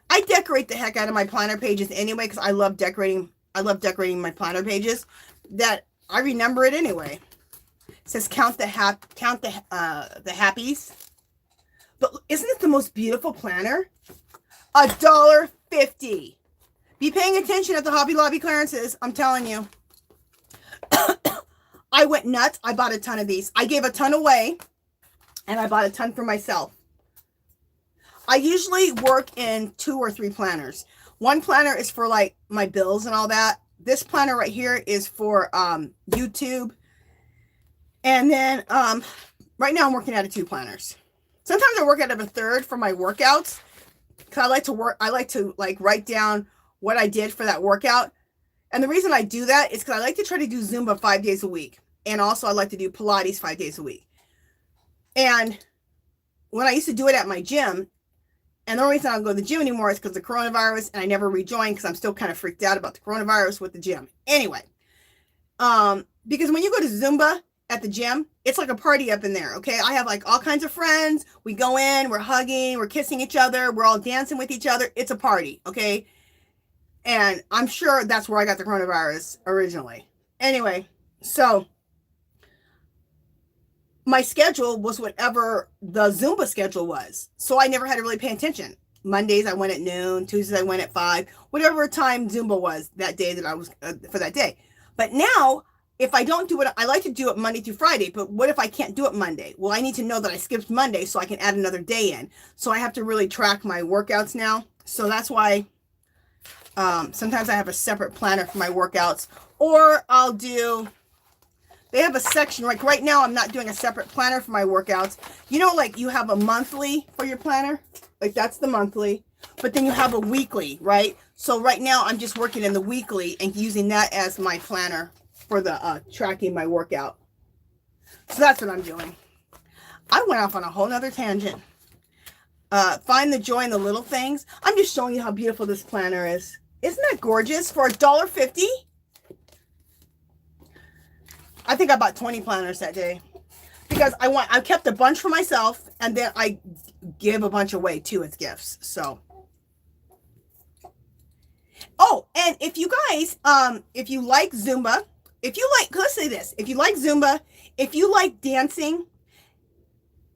I decorate the heck out of my planner pages anyway because I love decorating. I love decorating my planner pages. That I remember it anyway. It says count the happies. But isn't it the most beautiful planner? $1.50. Be paying attention at the Hobby Lobby clearances. I'm telling you. I went nuts. I bought a ton of these. I gave a ton away. And I bought a ton for myself. I usually work in 2 or 3 planners. One planner is for like my bills and all that. This planner right here is for YouTube. And then right now I'm working out of 2 planners. Sometimes I work out of a 3rd for my workouts. Because I like to write down what I did for that workout. And the reason I do that is because I like to try to do Zumba 5 days a week. And also I like to do Pilates 5 days a week. And when I used to do it at my gym, and the only reason I don't go to the gym anymore is because of the coronavirus, and I never rejoined because I'm still kind of freaked out about the coronavirus with the gym. Anyway, because when you go to Zumba at the gym, it's like a party up in there. Okay. I have like all kinds of friends. We go in, we're hugging, we're kissing each other. We're all dancing with each other. It's a party. Okay. And I'm sure that's where I got the coronavirus originally. Anyway, so my schedule was whatever the Zumba schedule was. So I never had to really pay attention. Mondays I went at noon, Tuesdays I went at 5, whatever time Zumba was that day that I was for that day. But now, if I don't do it, I like to do it Monday through Friday, but what if I can't do it Monday? Well, I need to know that I skipped Monday so I can add another day in. So I have to really track my workouts now. So that's why sometimes I have a separate planner for my workouts, or I'll do, they have a section, like right now I'm not doing a separate planner for my workouts. You know, like you have a monthly for your planner, like that's the monthly, but then you have a weekly, right? So right now I'm just working in the weekly and using that as my planner for the tracking my workout. So that's what I'm doing. I went off on a whole nother tangent. Find the joy in the little things. I'm just showing you how beautiful this planner is. Isn't that gorgeous for $1.50? I think I bought 20 planners that day because I kept a bunch for myself and then I give a bunch away too as gifts. So, oh, and if you guys, if you like Zumba, let's say this, if you like Zumba, if you like dancing,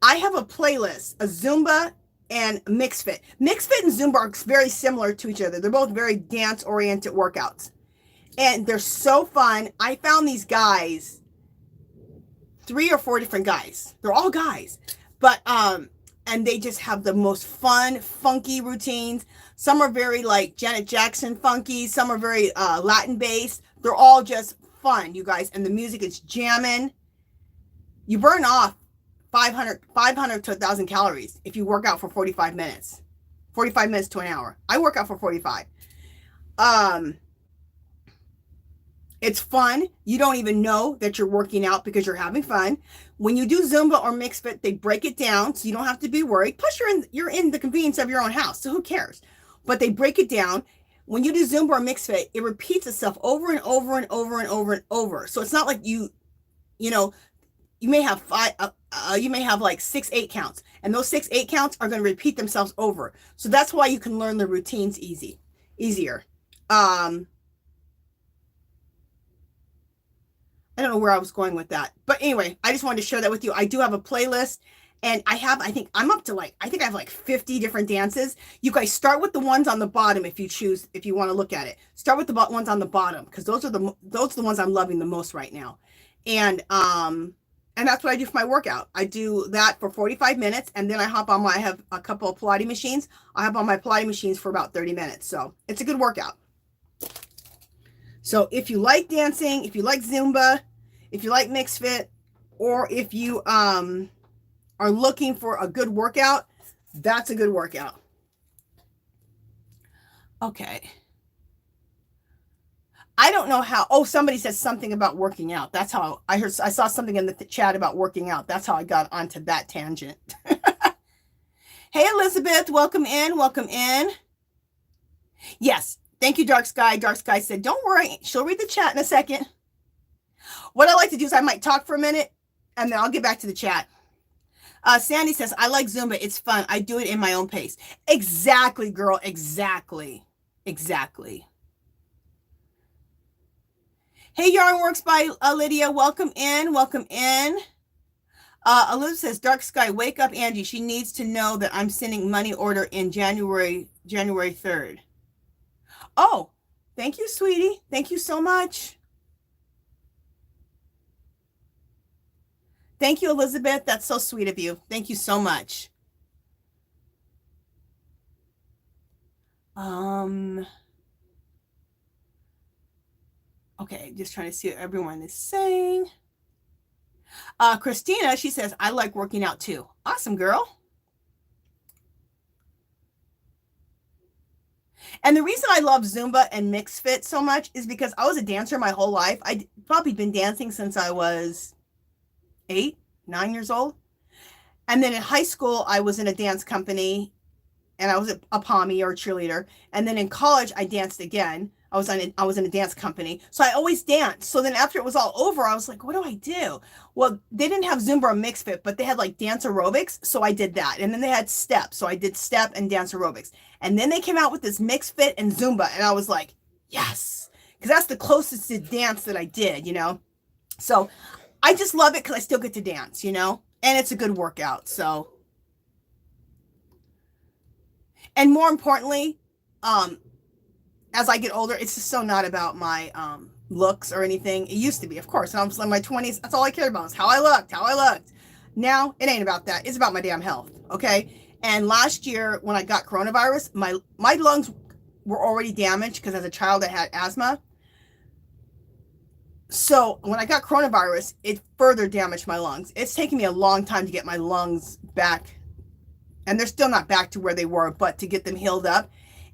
I have a playlist, a Zumba and mixed fit. Mixed fit and Zumba are very similar to each other. They're both very dance oriented workouts and they're so fun. I found these guys, 3 or 4 different guys. They're all guys, but, and they just have the most fun, funky routines. Some are very like Janet Jackson funky. Some are very Latin based. They're all just fun, you guys. And the music is jamming. You burn off 500 to 1,000 calories if you work out for 45 minutes. 45 minutes to an hour. I work out for 45. It's fun. You don't even know that you're working out because you're having fun. When you do Zumba or mixed fit, they break it down so you don't have to be worried. Plus, you're in the convenience of your own house, so who cares? But they break it down. When you do Zumba or mixed fit, it repeats itself over and over and over and over and over. So it's not like you know, you may have like 6, 8 counts, and those 6, 8 counts are going to repeat themselves over. So that's why you can learn the routines easier. I don't know where I was going with that, but anyway, I just wanted to share that with you. I do have a playlist, and I think I'm up to I have like 50 different dances. You guys start with the ones on the bottom if you want to look at it. Start with the ones on the bottom because those are the ones I'm loving the most right now, and that's what I do for my workout. I do that for 45 minutes, and then I have a couple of Pilates machines. I have on my Pilates machines for about 30 minutes, so it's a good workout. So if you like dancing, if you like Zumba, if you like mixed fit, or if you are looking for a good workout, that's a good workout. Okay. I don't know how. Oh, somebody said something about working out. That's how I saw something in the chat about working out. That's how I got onto that tangent. Hey, Elizabeth, welcome in. Welcome in. Yes. Thank you, Dark Sky. Dark Sky said, don't worry. She'll read the chat in a second. What I like to do is I might talk for a minute and then I'll get back to the chat. Sandy says, I like Zumba. It's fun. I do it in my own pace. Exactly, girl. Exactly. Exactly. Hey, Yarn Works by Lydia. Welcome in. Welcome in. Elizabeth says, Dark Sky, wake up, Angie. She needs to know that I'm sending money order in January 3rd. Oh, thank you, sweetie. Thank you so much. Thank you, Elizabeth. That's so sweet of you. Thank you so much. Okay, just trying to see what everyone is saying. Christina, she says, I like working out too. Awesome, girl. And the reason I love Zumba and mixed fit so much is because I was a dancer my whole life. I'd probably been dancing since I was 8, 9 years old. And then in high school, I was in a dance company and I was a pommie or a cheerleader. And then in college, I danced again. I was in a dance company. So I always danced. So then after it was all over, I was like, what do I do? Well, they didn't have Zumba or Mixed Fit, but they had like dance aerobics. So I did that. And then they had step. So I did step and dance aerobics. And then they came out with this Mixed Fit and Zumba. And I was like, yes, because that's the closest to dance that I did, you know? So I just love it because I still get to dance, you know? And it's a good workout. So, and more importantly, as I get older, it's just so not about my looks or anything. It used to be, of course. And I was in my 20s. That's all I cared about was how I looked. Now, it ain't about that. It's about my damn health, okay? And last year, when I got coronavirus, my lungs were already damaged because as a child, I had asthma. So when I got coronavirus, it further damaged my lungs. It's taken me a long time to get my lungs back. And they're still not back to where they were, but to get them healed up.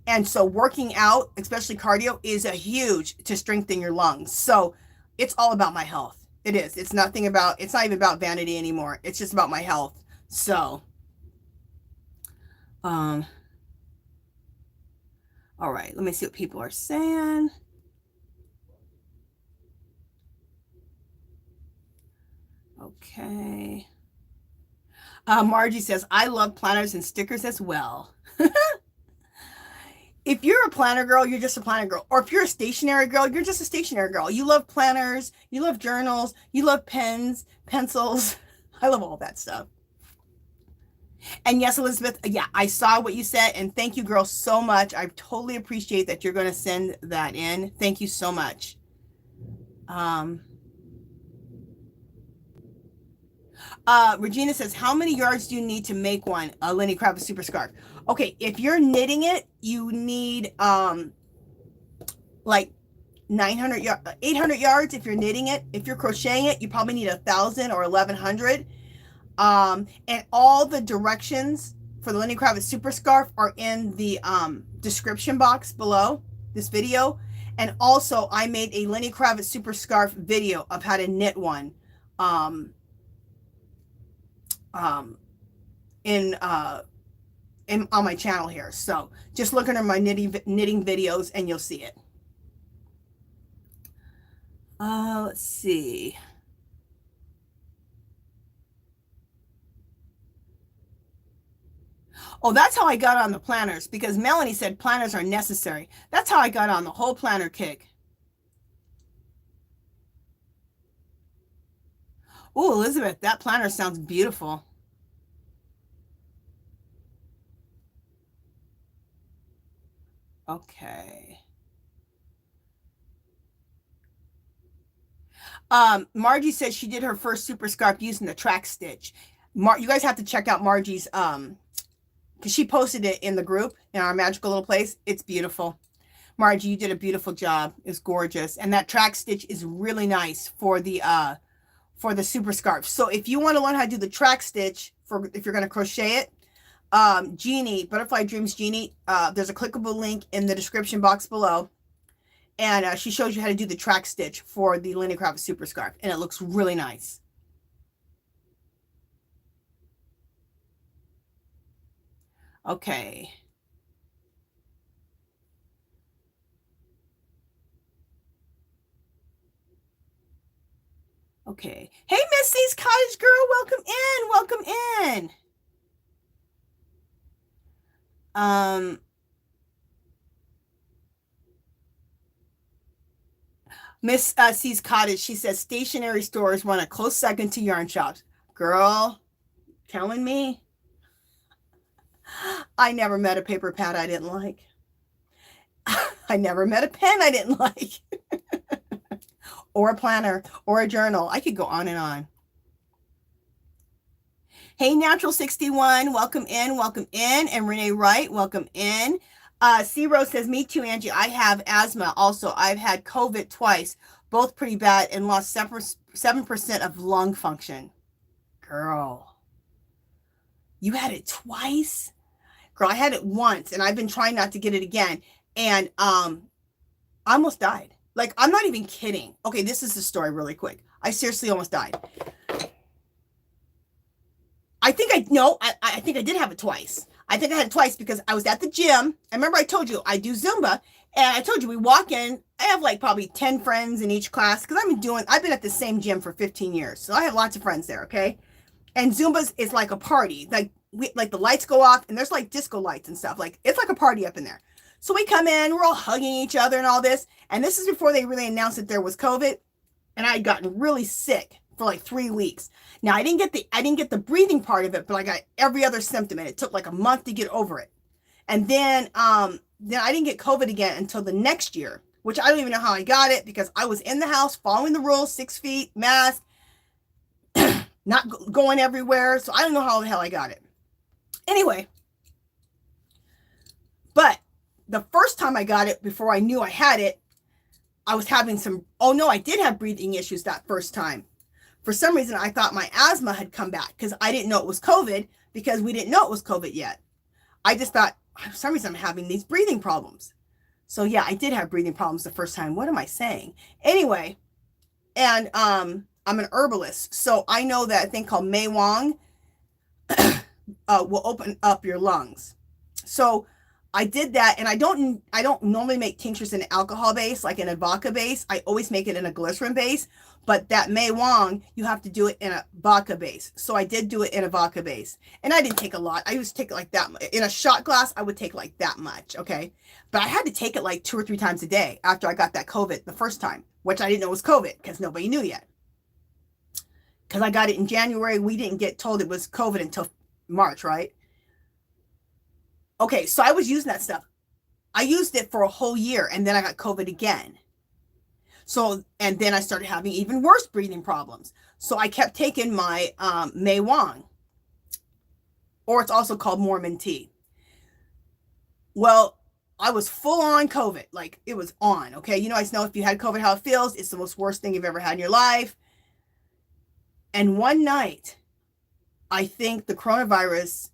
And so working out, especially cardio, is a huge to strengthen your lungs. So it's all about my health. It is. It's not even about vanity anymore. It's just about my health. So, all right, let me see what people are saying. Okay. Margie says, I love planners and stickers as well. If you're a planner girl, you're just a planner girl. Or if you're a stationery girl, you're just a stationery girl. You love planners, you love journals, you love pens, pencils. I love all that stuff. And yes, Elizabeth, yeah, I saw what you said. And thank you, girl, so much. I totally appreciate that you're going to send that in. Thank you so much. Regina says, how many yards do you need to make one? Lenny KRAVITZ Super Scarf. Okay, if you're knitting it, you need like 800 yards if you're knitting it. If you're crocheting it, you probably need 1,000 or 1,100. And all the directions for the Lenny KRAVITZ Super Scarf are in the description box below this video. And also, I made a Lenny KRAVITZ Super Scarf video of how to knit one on my channel here. So just look under my knitting videos and you'll see it. Let's see. Oh, that's how I got on the planners, because Melanie said planners are necessary. That's how I got on the whole planner kick. Oh, Elizabeth, that planner sounds beautiful. Okay. Margie says she did her first super scarf using the track stitch. You guys have to check out Margie's, because she posted it in the group in our magical little place. It's beautiful. Margie, you did a beautiful job. It's gorgeous. And that track stitch is really nice for the super scarf. So if you want to learn how to do the track stitch if you're going to crochet it, Jeannie, Butterfly Dreams Jeannie, there's a clickable link in the description box below. And she shows you how to do the track stitch for the Lenny KRAVITZ Super Scarf. And it looks really nice. Okay. Okay. Hey, Missy's Cottage Girl, welcome in. Welcome in. Miss C's Cottage, she says stationery stores run a close second to yarn shops. Girl, telling me. I never met a paper pad I didn't like. I never met a pen I didn't like. Or a planner or a journal. I could go on and on. Hey, Natural 61, welcome in, welcome in. And Renee Wright, welcome in. C Rose says, me too, Angie. I have asthma also. I've had COVID twice, both pretty bad, and lost 7% of lung function. Girl, you had it twice? Girl, I had it once, and I've been trying not to get it again. And I almost died. Like, I'm not even kidding. Okay, this is the story really quick. I seriously almost died. I think I think I did have it twice. I think I had it twice because I was at the gym. I remember I told you I do Zumba, and I told you we walk in. I have like probably 10 friends in each class because I've been at the same gym for 15 years. So I have lots of friends there, okay? And Zumba's is like a party. Like the lights go off and there's like disco lights and stuff. Like it's like a party up in there. So we come in, we're all hugging each other and all this. And this is before they really announced that there was COVID. And I had gotten really sick for like 3 weeks. Now I didn't get the breathing part of it, but I got every other symptom, and it took like a month to get over it. And then I didn't get COVID again until the next year, which I don't even know how I got it because I was in the house following the rules, 6 feet, mask, not going everywhere. So I don't know how the hell I got it. Anyway, but the first time I got it, before I knew I had it, I was having I did have breathing issues that first time. For some reason, I thought my asthma had come back because I didn't know it was COVID because we didn't know it was COVID yet. I just thought, for some reason, I'm having these breathing problems. So yeah, I did have breathing problems the first time. What am I saying? Anyway, and I'm an herbalist. So I know that thing called Mei Wang will open up your lungs. So I did that, and I don't normally make tinctures in alcohol base, like in a vodka base. I always make it in a glycerin base. But that Mei Wang, you have to do it in a vodka base. So I did do it in a vodka base. And I didn't take a lot. I used to take it like that. In a shot glass, I would take like that much, okay? But I had to take it like 2 or 3 times a day after I got that COVID the first time, which I didn't know was COVID because nobody knew yet. Because I got it in January. We didn't get told it was COVID until March, right? Okay, so I was using that stuff. I used it for a whole year, and then I got COVID again. So, and then I started having even worse breathing problems. So I kept taking my Mei Wang, or it's also called Mormon tea. Well, I was full on COVID, like it was on, okay? You guys know if you had COVID, how it feels. It's the most worst thing you've ever had in your life. And one night, I think the coronavirus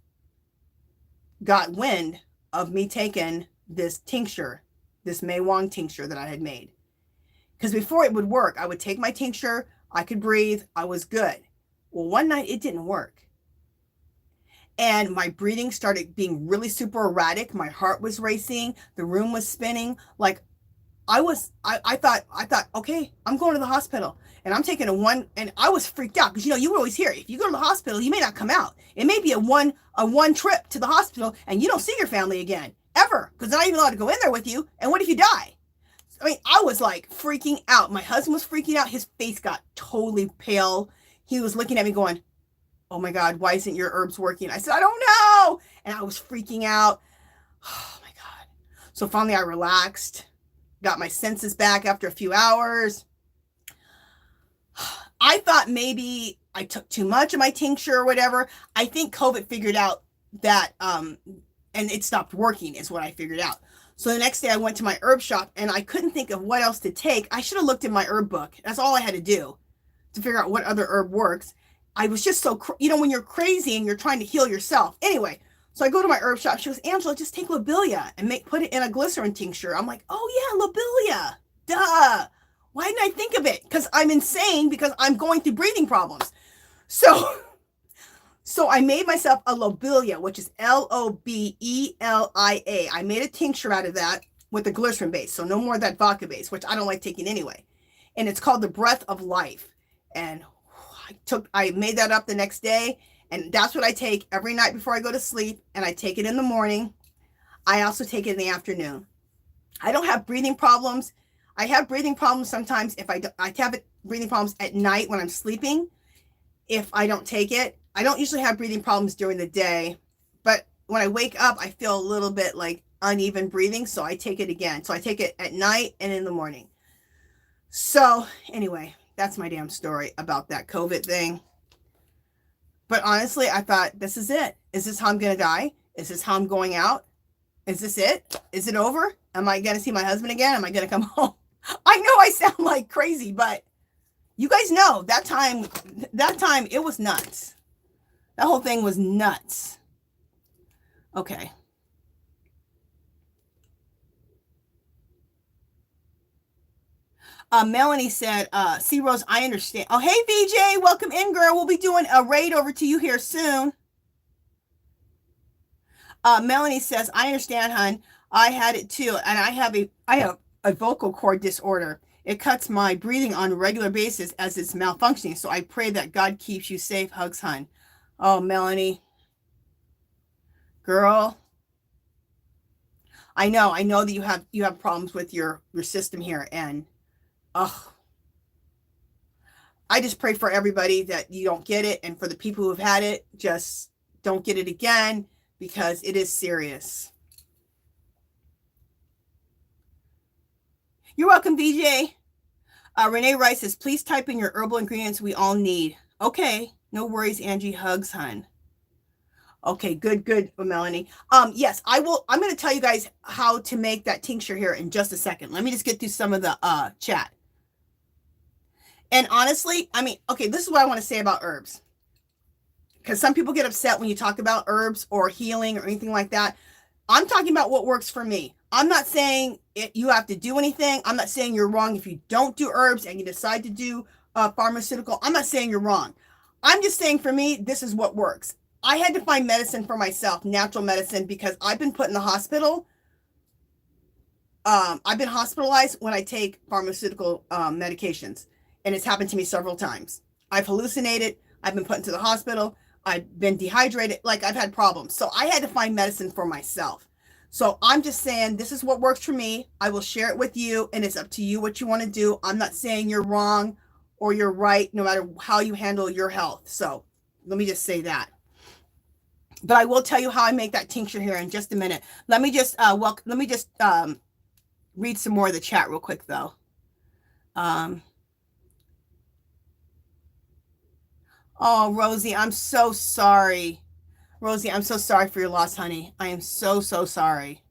got wind of me taking this tincture, this Mei Wang tincture that I had made. Because before it would work, I would take my tincture, I could breathe, I was good. Well, one night it didn't work. And my breathing started being really super erratic. My heart was racing, the room was spinning. Like I thought, okay, I'm going to the hospital. And I'm taking and I was freaked out because you always hear, if you go to the hospital, you may not come out. It may be a one trip to the hospital and you don't see your family again, ever. Because they're not even allowed to go in there with you. And what if you die? I mean, I was like freaking out. My husband was freaking out. His face got totally pale. He was looking at me going, oh my God, why isn't your herbs working? I said, I don't know. And I was freaking out. Oh my God. So finally I relaxed, got my senses back after a few hours. I thought maybe I took too much of my tincture or whatever. I think COVID figured out that, and it stopped working is what I figured out. So the next day I went to my herb shop and I couldn't think of what else to take. I should have looked in my herb book. That's all I had to do to figure out what other herb works. I was just so, when you're crazy and you're trying to heal yourself. Anyway, so I go to my herb shop. She goes, Angela, just take lobelia and put it in a glycerin tincture. I'm like, oh yeah, lobelia. Duh. Why didn't I think of it? Because I'm insane because I'm going through breathing problems. So I made myself a lobelia, which is Lobelia. I made a tincture out of that with a glycerin base. So no more of that vodka base, which I don't like taking anyway. And it's called the Breath of Life. And I made that up the next day. And that's what I take every night before I go to sleep. And I take it in the morning. I also take it in the afternoon. I don't have breathing problems. I have breathing problems sometimes if I have breathing problems at night when I'm sleeping. If I don't take it, I don't usually have breathing problems during the day, but when I wake up, I feel a little bit like uneven breathing. So I take it again. So I take it at night and in the morning. So anyway, that's my damn story about that COVID thing. But honestly, I thought, this is it. Is this how I'm going to die? Is this how I'm going out? Is this it? Is it over? Am I going to see my husband again? Am I going to come home? I know I sound like crazy, but you guys know that time it was nuts. That whole thing was nuts. Okay. Melanie said, C Rose, I understand. Oh, hey, VJ, welcome in, girl. We'll be doing a raid over to you here soon. Melanie says, I understand, hun. I had it too, and I have a vocal cord disorder. It cuts my breathing on a regular basis as it's malfunctioning. So I pray that God keeps you safe. Hugs, hun. Oh, Melanie, girl, I know that you have problems with your system here, and oh, I just pray for everybody that you don't get it, and for the people who have had it, just don't get it again because it is serious. You're welcome, VJ. Renee Rice says, please type in your herbal ingredients we all need. Okay, no worries, Angie. Hugs, hun. Okay, good, Melanie. Yes, I will. I'm going to tell you guys how to make that tincture here in just a second. Let me just get through some of the chat. And honestly, I mean, okay, this is what I want to say about herbs. Because some people get upset when you talk about herbs or healing or anything like that. I'm talking about what works for me. I'm not saying you have to do anything. I'm not saying you're wrong if you don't do herbs and you decide to do pharmaceutical. I'm not saying you're wrong. I'm just saying for me, this is what works. I had to find medicine for myself, natural medicine, because I've been put in the hospital. I've been hospitalized when I take pharmaceutical medications, and it's happened to me several times. I've hallucinated. I've been put into the hospital. I've been dehydrated. Like, I've had problems. So I had to find medicine for myself. So I'm just saying this is what works for me. I will share it with you, and it's up to you what you want to do. I'm not saying you're wrong or you're right, no matter how you handle your health. So let me just say that. But I will tell you how I make that tincture here in just a minute. Let me just read some more of the chat real quick, though. Oh, Rosie, I'm so sorry. Rosie, I'm so sorry for your loss, honey. I am so sorry.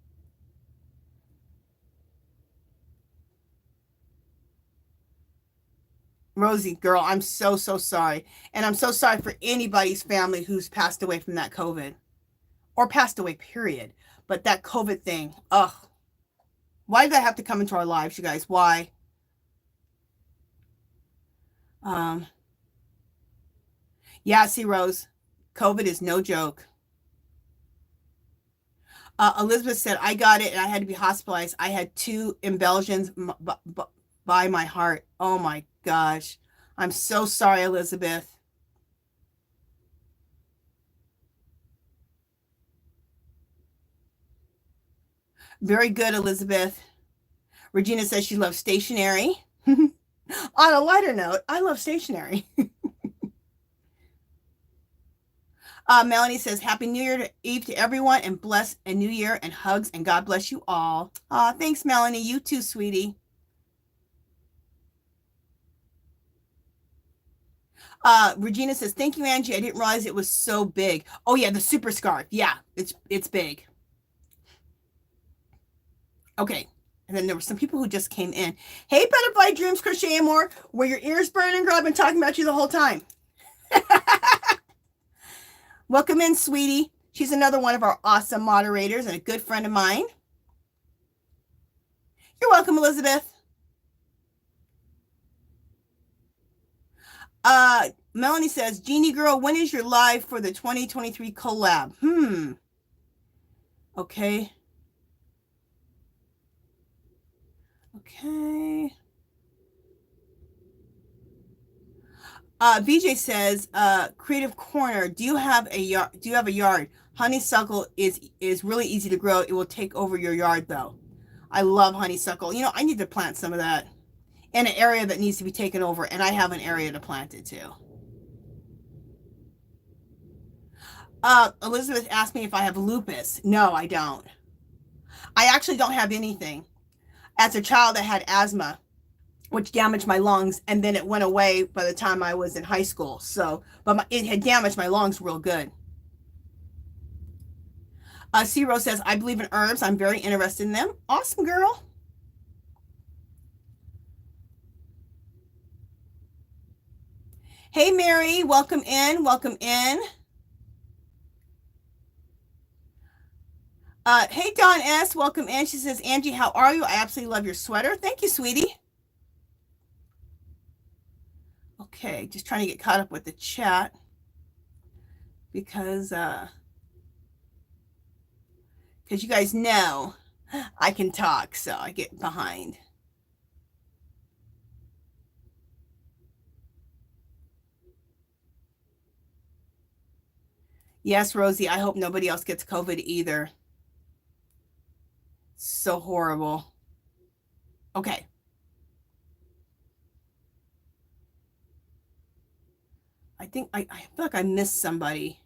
Rosie, girl, I'm so sorry. And I'm so sorry for anybody's family who's passed away from that COVID. Or passed away, period. But that COVID thing, ugh. Why did that have to come into our lives, you guys? Why? Yeah, see, Rose, COVID is no joke. Elizabeth said, I got it and I had to be hospitalized. I had 2 embulsions by my heart. Oh my gosh. I'm so sorry, Elizabeth. Very good, Elizabeth. Regina says she loves stationery. On a lighter note, I love stationery. Melanie says, Happy New Year Eve to everyone, and bless a new year, and hugs, and God bless you all. Thanks, Melanie. You too, sweetie. Regina says, thank you, Angie. I didn't realize it was so big. Oh, yeah, the super scarf. Yeah, it's big. Okay. And then there were some people who just came in. Hey, Butterfly Dreams Crochet and More. Were your ears burning, girl? I've been talking about you the whole time. Welcome in, sweetie. She's another one of our awesome moderators and a good friend of mine. You're welcome, Elizabeth. Melanie says, Jeannie girl, when is your live for the 2023 collab? Okay. Okay. VJ says, Creative Corner, do you have a yard? Honeysuckle is really easy to grow. It will take over your yard though. I love honeysuckle. You know, I need to plant some of that in an area that needs to be taken over, and I have an area to plant it to. Elizabeth asked me if I have lupus. No, I don't. I actually don't have anything. As a child, I had asthma, which damaged my lungs, and then it went away by the time I was in high school. So, but it had damaged my lungs real good. C-Rose says, I believe in herbs. I'm very interested in them. Awesome, girl. Hey, Mary, welcome in. Welcome in. Hey, Dawn S., welcome in. She says, Angie, how are you? I absolutely love your sweater. Thank you, sweetie. Okay, just trying to get caught up with the chat because because you guys know I can talk, so I get behind. Yes, Rosie, I hope nobody else gets COVID either. So horrible. Okay. I think I feel like I missed somebody.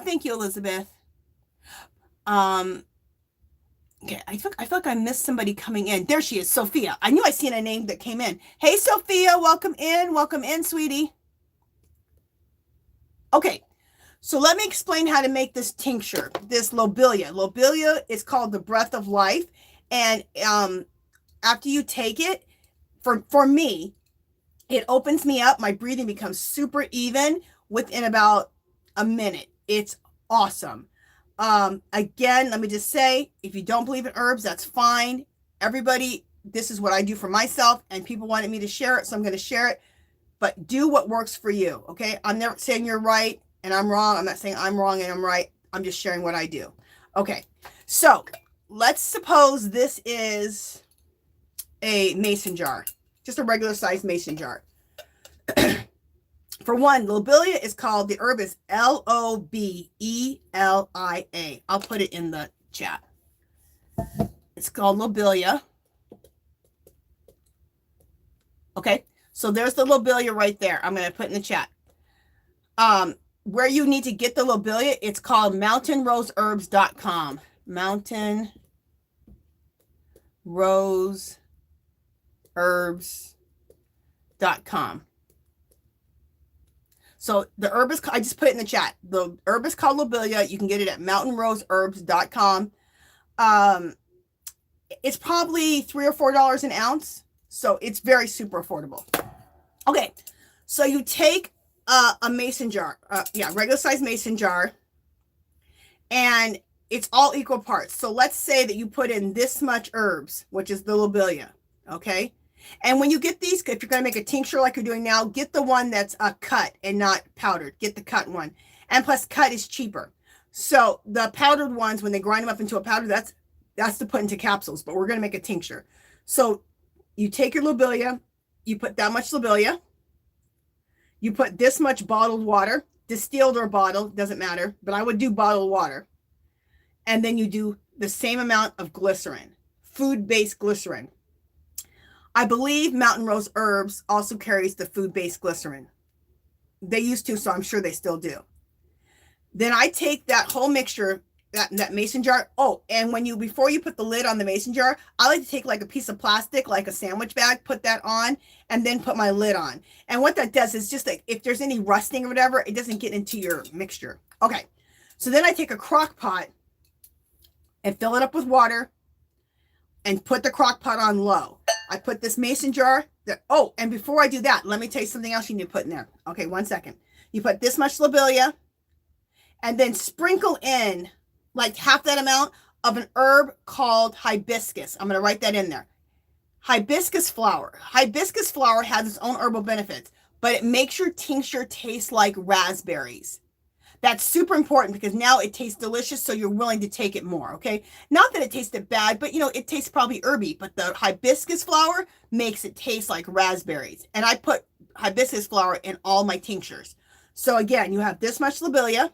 Thank you, Elizabeth. Okay, I feel like I missed somebody coming in. There she is, Sophia. I knew I seen a name that came in. Hey, Sophia, welcome in, sweetie. Okay, so let me explain how to make this tincture, this lobelia. Lobelia is called the breath of life, and after you take it, for me, it opens me up. My breathing becomes super even within about a minute. It's awesome. Again, let me just say, if you don't believe in herbs, that's fine. Everybody, this is what I do for myself, and people wanted me to share it, so I'm going to share it. But do what works for you, okay? I'm never saying you're right and I'm wrong. I'm not saying I'm wrong and I'm right. I'm just sharing what I do. Okay, so let's suppose this is a mason jar, just a regular size mason jar. For one, lobelia is called, the herb is Lobelia. I'll put it in the chat. It's called lobelia. Okay, so there's the lobelia right there. I'm going to put in the chat. Where you need to get the lobelia, it's called mountainroseherbs.com. mountainroseherbs.com. So the herb is, I just put it in the chat. The herb is called lobelia. You can get it at mountainroseherbs.com. It's probably $3 or $4 an ounce. So it's very super affordable. Okay, so you take a mason jar, regular size mason jar, and it's all equal parts. So let's say that you put in this much herbs, which is the lobelia, okay? And when you get these, if you're going to make a tincture like you're doing now, get the one that's cut and not powdered. Get the cut one. And plus, cut is cheaper. So the powdered ones, when they grind them up into a powder, that's to put into capsules, but we're going to make a tincture. So you take your lobelia, you put that much lobelia, you put this much bottled water, distilled or bottled, doesn't matter, but I would do bottled water. And then you do the same amount of glycerin, food-based glycerin. I believe Mountain Rose Herbs also carries the food-based glycerin. They used to, so I'm sure they still do. Then I take that whole mixture, that mason jar. Oh, and before you put the lid on the mason jar, I like to take like a piece of plastic, like a sandwich bag, put that on, and then put my lid on. And what that does is just like, if there's any rusting or whatever, it doesn't get into your mixture. Okay, so then I take a crock pot and fill it up with water and put the crock pot on low. I put this mason jar there. Oh, and before I do that, let me tell you something else you need to put in there. Okay, 1 second. You put this much lobelia and then sprinkle in like half that amount of an herb called hibiscus. I'm going to write that in there. Hibiscus flower. Hibiscus flower has its own herbal benefits, but it makes your tincture taste like raspberries. That's super important because now it tastes delicious, so you're willing to take it more, okay? Not that it tasted bad, but, it tastes probably herby, but the hibiscus flower makes it taste like raspberries. And I put hibiscus flower in all my tinctures. So, again, you have this much lobelia,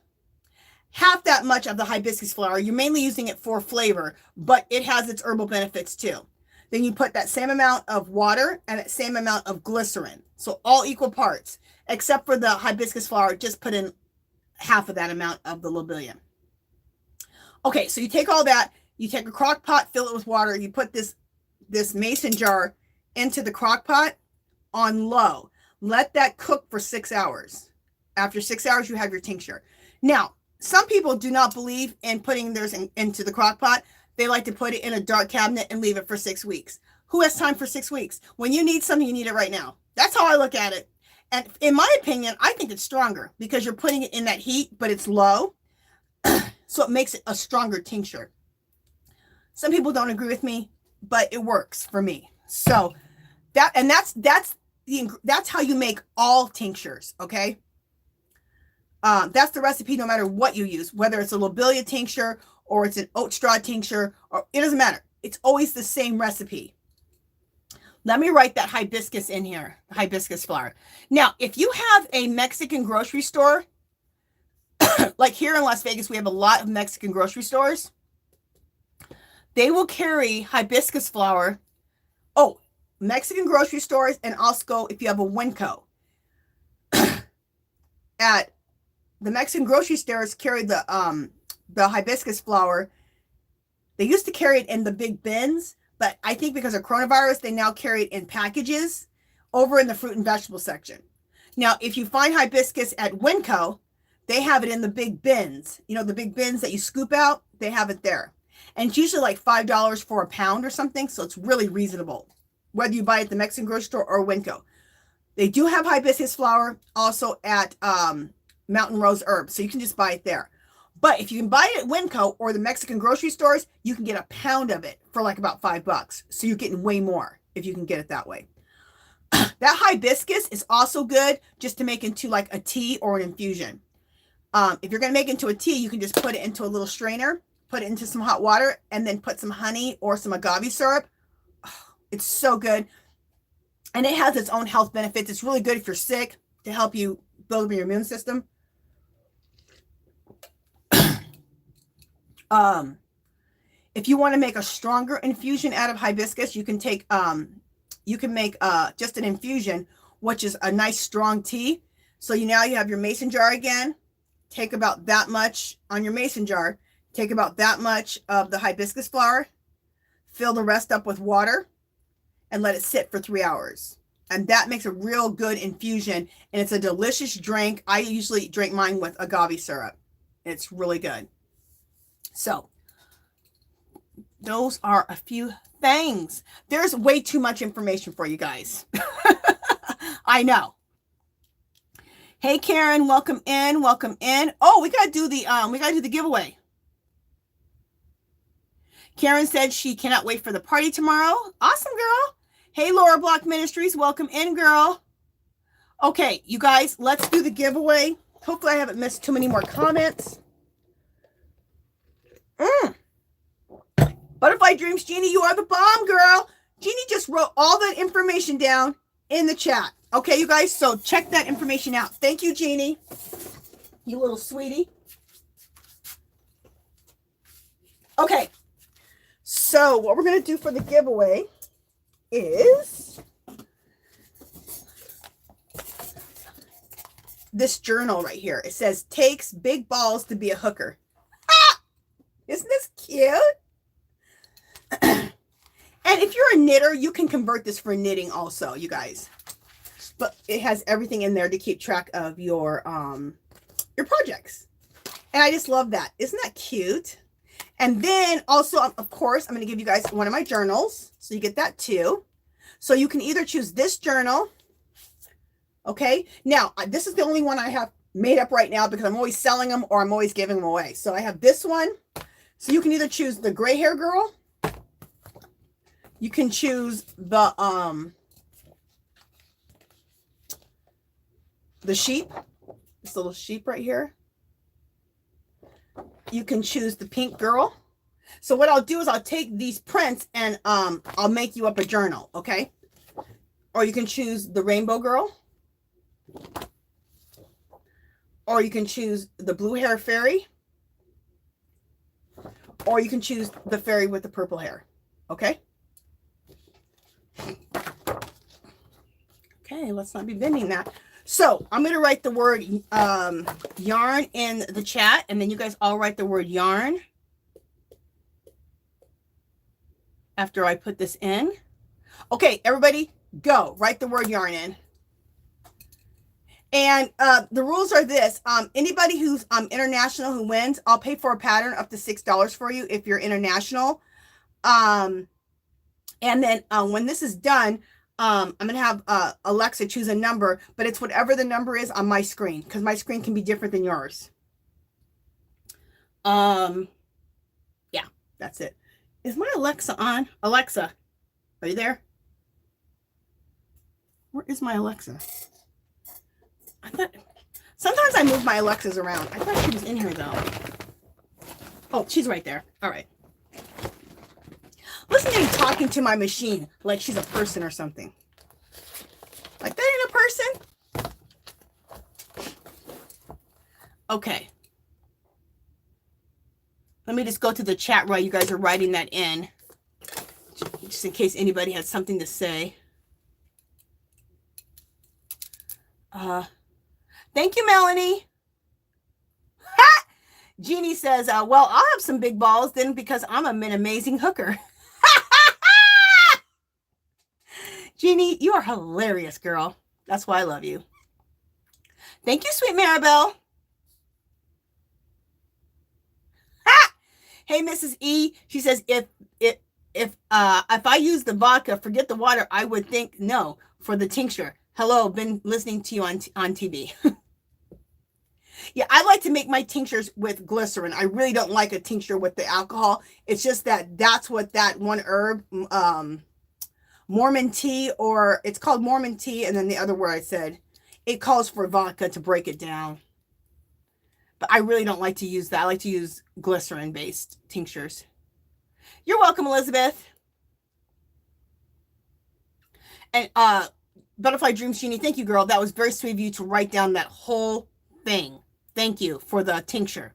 half that much of the hibiscus flower. You're mainly using it for flavor, but it has its herbal benefits too. Then you put that same amount of water and that same amount of glycerin. So, all equal parts, except for the hibiscus flower, just put in half of that amount of the lobelia. Okay, so you take all that, you take a crock pot, fill it with water, you put this mason jar into the crock pot on low. Let that cook for 6 hours. After 6 hours, you have your tincture. Now, some people do not believe in putting theirs into the crock pot. They like to put it in a dark cabinet and leave it for 6 weeks. Who has time for 6 weeks? When you need something, you need it right now. That's how I look at it. And in my opinion, I think it's stronger because you're putting it in that heat, but it's low. So it makes it a stronger tincture. Some people don't agree with me, but it works for me. So that's how you make all tinctures, okay? That's the recipe no matter what you use, whether it's a lobelia tincture or it's an oat straw tincture, or it doesn't matter. It's always the same recipe. Let me write that hibiscus in here, hibiscus flower. Now, if you have a Mexican grocery store, like here in Las Vegas, we have a lot of Mexican grocery stores. They will carry hibiscus flower. Oh, Mexican grocery stores, and also if you have a Winco. At the Mexican grocery stores carry the hibiscus flower. They used to carry it in the big bins, but I think because of coronavirus, they now carry it in packages over in the fruit and vegetable section. Now, if you find hibiscus at Winco, they have it in the big bins. You know, the big bins that you scoop out, they have it there. And it's usually like $5 for a pound or something, so it's really reasonable, whether you buy it at the Mexican grocery store or Winco. They do have hibiscus flower also at Mountain Rose Herbs, so you can just buy it there. But if you can buy it at Winco or the Mexican grocery stores, you can get a pound of it for like about $5. So you're getting way more if you can get it that way. That hibiscus is also good just to make into like a tea or an infusion. If you're going to make it into a tea, you can just put it into a little strainer, put it into some hot water, and then put some honey or some agave syrup. Oh, it's so good. And it has its own health benefits. It's really good if you're sick to help you build up your immune system. If you want to make a stronger infusion out of hibiscus, you can take, you can make just an infusion, which is a nice strong tea. So now you have your mason jar again. Take about that much on your mason jar. Take about that much of the hibiscus flower. Fill the rest up with water and let it sit for 3 hours. And that makes a real good infusion. And it's a delicious drink. I usually drink mine with agave syrup. It's really good. So those are a few things. There's way too much information for you guys. I know. Hey Karen, welcome in, welcome in. Oh, we gotta do the giveaway. Karen said she cannot wait for the party tomorrow. Awesome, girl. Hey Laura Block Ministries, welcome in, girl. Okay, you guys, let's do the giveaway. Hopefully I haven't missed too many more comments. Butterfly Dreams, Jeannie, you are the bomb, girl. Jeannie just wrote all that information down in the chat. Okay, you guys, so check that information out. Thank you, Jeannie. You little sweetie. Okay, so what we're going to do for the giveaway is this journal right here. It says, takes big balls to be a hooker. Ah! Isn't this cute? And if you're a knitter, you can convert this for knitting also, you guys. But it has everything in there to keep track of your projects. And I just love that. Isn't that cute? And then also, of course, I'm going to give you guys one of my journals. So you get that too. So you can either choose this journal. Okay. Now, this is the only one I have made up right now because I'm always selling them or I'm always giving them away. So I have this one. So you can either choose the gray hair girl. You can choose the sheep, this little sheep right here. You can choose the pink girl. So what I'll do is I'll take these prints and I'll make you up a journal, okay? Or you can choose the rainbow girl. Or you can choose the blue hair fairy. Or you can choose the fairy with the purple hair, okay? Okay, let's not be bending that. So I'm going to write the word yarn in the chat, and then you guys all write the word yarn after I put this in. Okay, everybody, go. Write the word yarn in. And the rules are this. Anybody who's international who wins, I'll pay for a pattern up to $6 for you if you're international. And then when this is done, I'm going to have Alexa choose a number, but it's whatever the number is on my screen because my screen can be different than yours. Yeah, that's it. Is my Alexa on? Alexa, are you there? Where is my Alexa? Sometimes I move my Alexas around. I thought she was in here though. Oh, she's right there. All right. Listen to me talking to my machine like she's a person or something. Like that ain't a person. Okay. Let me just go to the chat while you guys are writing that in. Just in case anybody has something to say. Thank you, Melanie. Ha! Jeannie says, well, I'll have some big balls then because I'm an amazing hooker. Jeannie, you are hilarious, girl. That's why I love you. Thank you, sweet Maribel. Ha! Hey, Mrs. E. She says, if I use the vodka, forget the water, I would think no for the tincture. Hello, been listening to you on TV. Yeah, I like to make my tinctures with glycerin. I really don't like a tincture with the alcohol. It's just that that's what that one herb, Mormon tea, or it's called Mormon tea, and then the other word I said, it calls for vodka to break it down. But I really don't like to use that. I like to use glycerin-based tinctures. You're welcome, Elizabeth. And Butterfly Dreams Jeannie, thank you, girl. That was very sweet of you to write down that whole thing. Thank you for the tincture.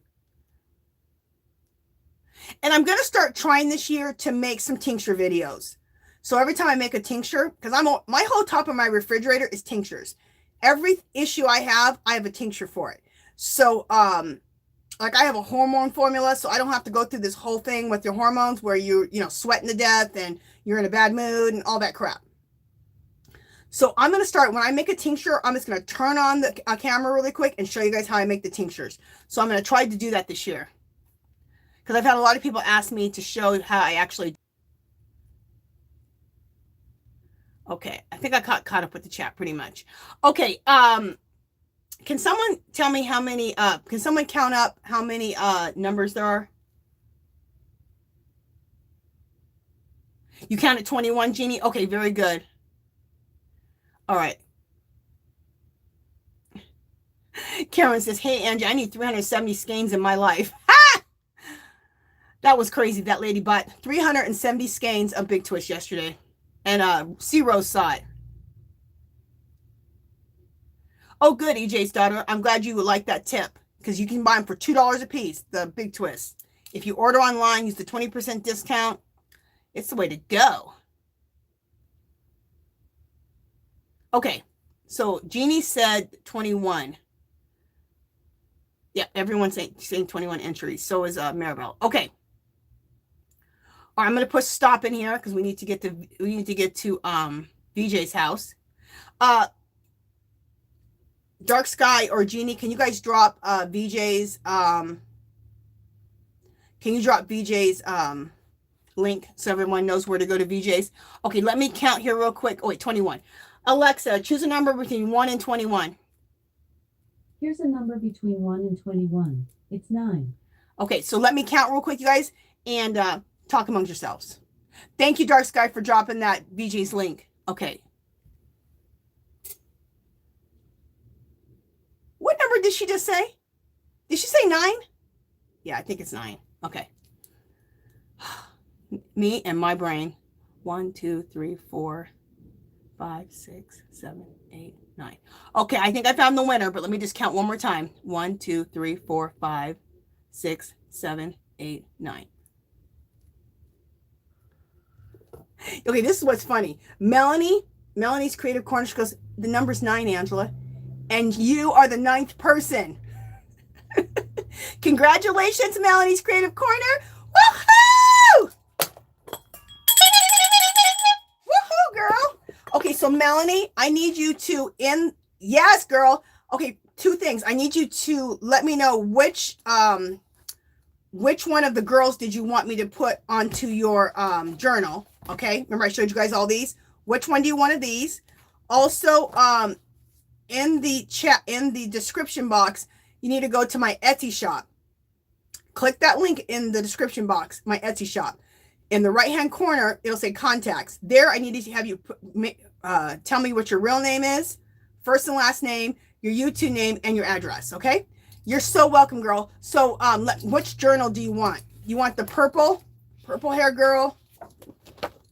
And I'm going to start trying this year to make some tincture videos. So every time I make a tincture, because my whole top of my refrigerator is tinctures. Every issue I have a tincture for it. So, like I have a hormone formula, so I don't have to go through this whole thing with your hormones where you sweating to death and you're in a bad mood and all that crap. So I'm going to start, when I make a tincture, I'm just going to turn on the camera really quick and show you guys how I make the tinctures. So I'm going to try to do that this year. Because I've had a lot of people ask me to show how I actually. Okay, I think I caught up with the chat pretty much. Okay, can someone tell me how many, can someone count up how many numbers there are? You counted 21, Jeannie? Okay, very good. All right. Karen says, hey, Angie, I need 370 skeins in my life. Ha! That was crazy. That lady bought 370 skeins of Big Twist yesterday. And C Rose saw it. Oh, good, EJ's daughter. I'm glad you would like that tip because you can buy them for $2 a piece, the Big Twist. If you order online, use the 20% discount. It's the way to go. Okay, so Jeannie said 21. Yeah, everyone's saying 21 entries. So is Maribel. Okay. All right, I'm going to put stop in here because we need to get to VJ's house. Dark Sky or Jeannie, can you guys drop VJ's can you drop VJ's link so everyone knows where to go to VJ's? Okay, let me count here real quick. Oh wait, 21. Alexa, choose a number between 1 and 21. Here's a number between 1 and 21. It's 9. Okay, so let me count real quick, you guys, and talk amongst yourselves. Thank you, Dark Sky, for dropping that VJ's link. Okay. What number did she just say? Did she say 9? Yeah, I think it's 9. Okay. Me and my brain. 1, 2, 3, 4, 5, 6, 7, 8, 9. Okay, I think I found the winner, but let me just count one more time. 1, 2, 3, 4, 5, 6, 7, 8, 9. Okay, this is what's funny. Melanie's Creative Corner, she goes, the number's 9, Angela. And you are the 9th person. Congratulations, Melanie's Creative Corner. Woohoo! Woohoo, girl. Okay, so Melanie, I need you to yes, girl. Okay, 2 things. I need you to let me know which one of the girls did you want me to put onto your journal. Okay, remember I showed you guys all these. Which one do you want of these? Also, in the chat, in the description box, you need to go to my Etsy shop. Click that link in the description box, my Etsy shop. In the right hand corner, it'll say contacts. There, I need to have you tell me what your real name is, first and last name, your YouTube name, and your address, okay? You're so welcome, girl. So which journal do you want? You want the purple hair girl,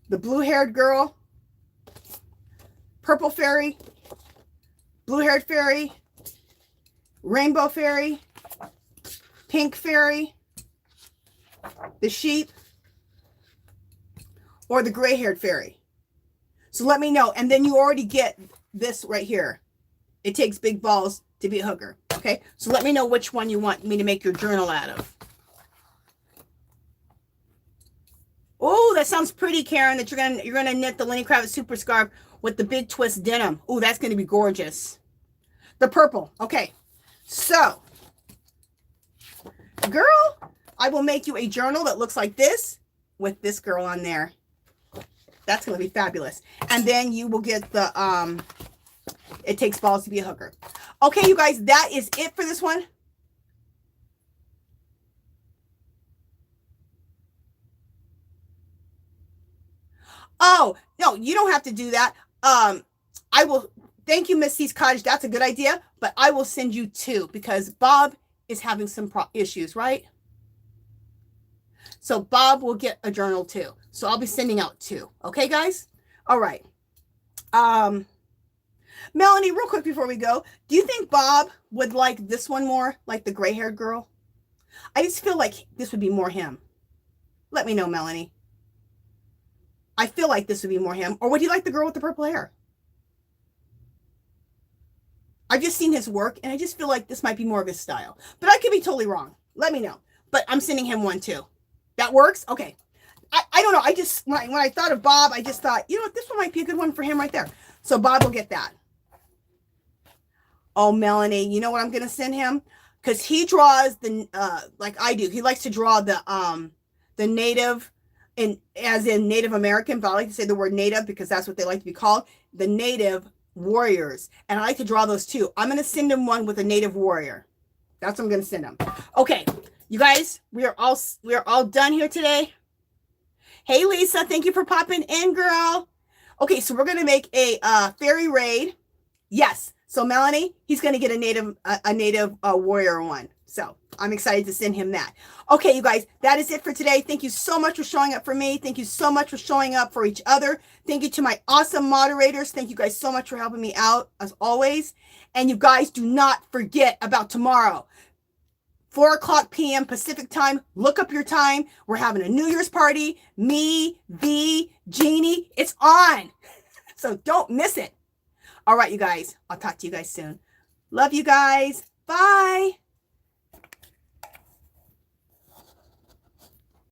the blue haired girl, purple fairy, blue haired fairy, rainbow fairy, pink fairy, the sheep, or the gray haired fairy? So let me know. And then you already get this right here. It takes big balls to be a hooker. Okay. So let me know which one you want me to make your journal out of. Oh, that sounds pretty, Karen, that you're gonna knit the Lenny Kravitz super scarf with the big twist denim. Oh, that's gonna be gorgeous. The purple. Okay. So, girl, I will make you a journal that looks like this with this girl on there. That's going to be fabulous. And then you will get the, it takes balls to be a hooker. Okay, you guys, that is it for this one. Oh, no, you don't have to do that. I will, thank you, Miss C's Cottage. That's a good idea, but I will send you 2 because Bob is having some issues, right? So Bob will get a journal too. So I'll be sending out 2. Okay, guys? All right. Melanie, real quick before we go, do you think Bob would like this one more, like the gray-haired girl? I just feel like this would be more him. Let me know, Melanie. I feel like this would be more him. Or would he like the girl with the purple hair? I've just seen his work, and I just feel like this might be more of his style. But I could be totally wrong. Let me know. But I'm sending him one too. That works? Okay. I don't know. I just, when I thought of Bob, I just thought, you know what, this one might be a good one for him right there. So Bob will get that. Oh, Melanie, you know what I'm going to send him? Because he draws the, like I do. He likes to draw the native, as in Native American, but I like to say the word native because that's what they like to be called. The native warriors. And I like to draw those too. I'm going to send him one with a native warrior. That's what I'm going to send him. Okay. You guys, we are all done here today. Hey, Lisa, thank you for popping in, girl. Okay, so we're going to make a fairy raid. Yes. So Melanie, he's going to get a native warrior one. So I'm excited to send him that. Okay, you guys, that is it for today. Thank you so much for showing up for me. Thank you so much for showing up for each other. Thank you to my awesome moderators. Thank you guys so much for helping me out as always. And you guys do not forget about tomorrow. 4:00 p.m. Pacific time. Look up your time. We're having a New Year's party. Me, V, Jeannie. It's on. So don't miss it. All right, you guys. I'll talk to you guys soon. Love you guys. Bye.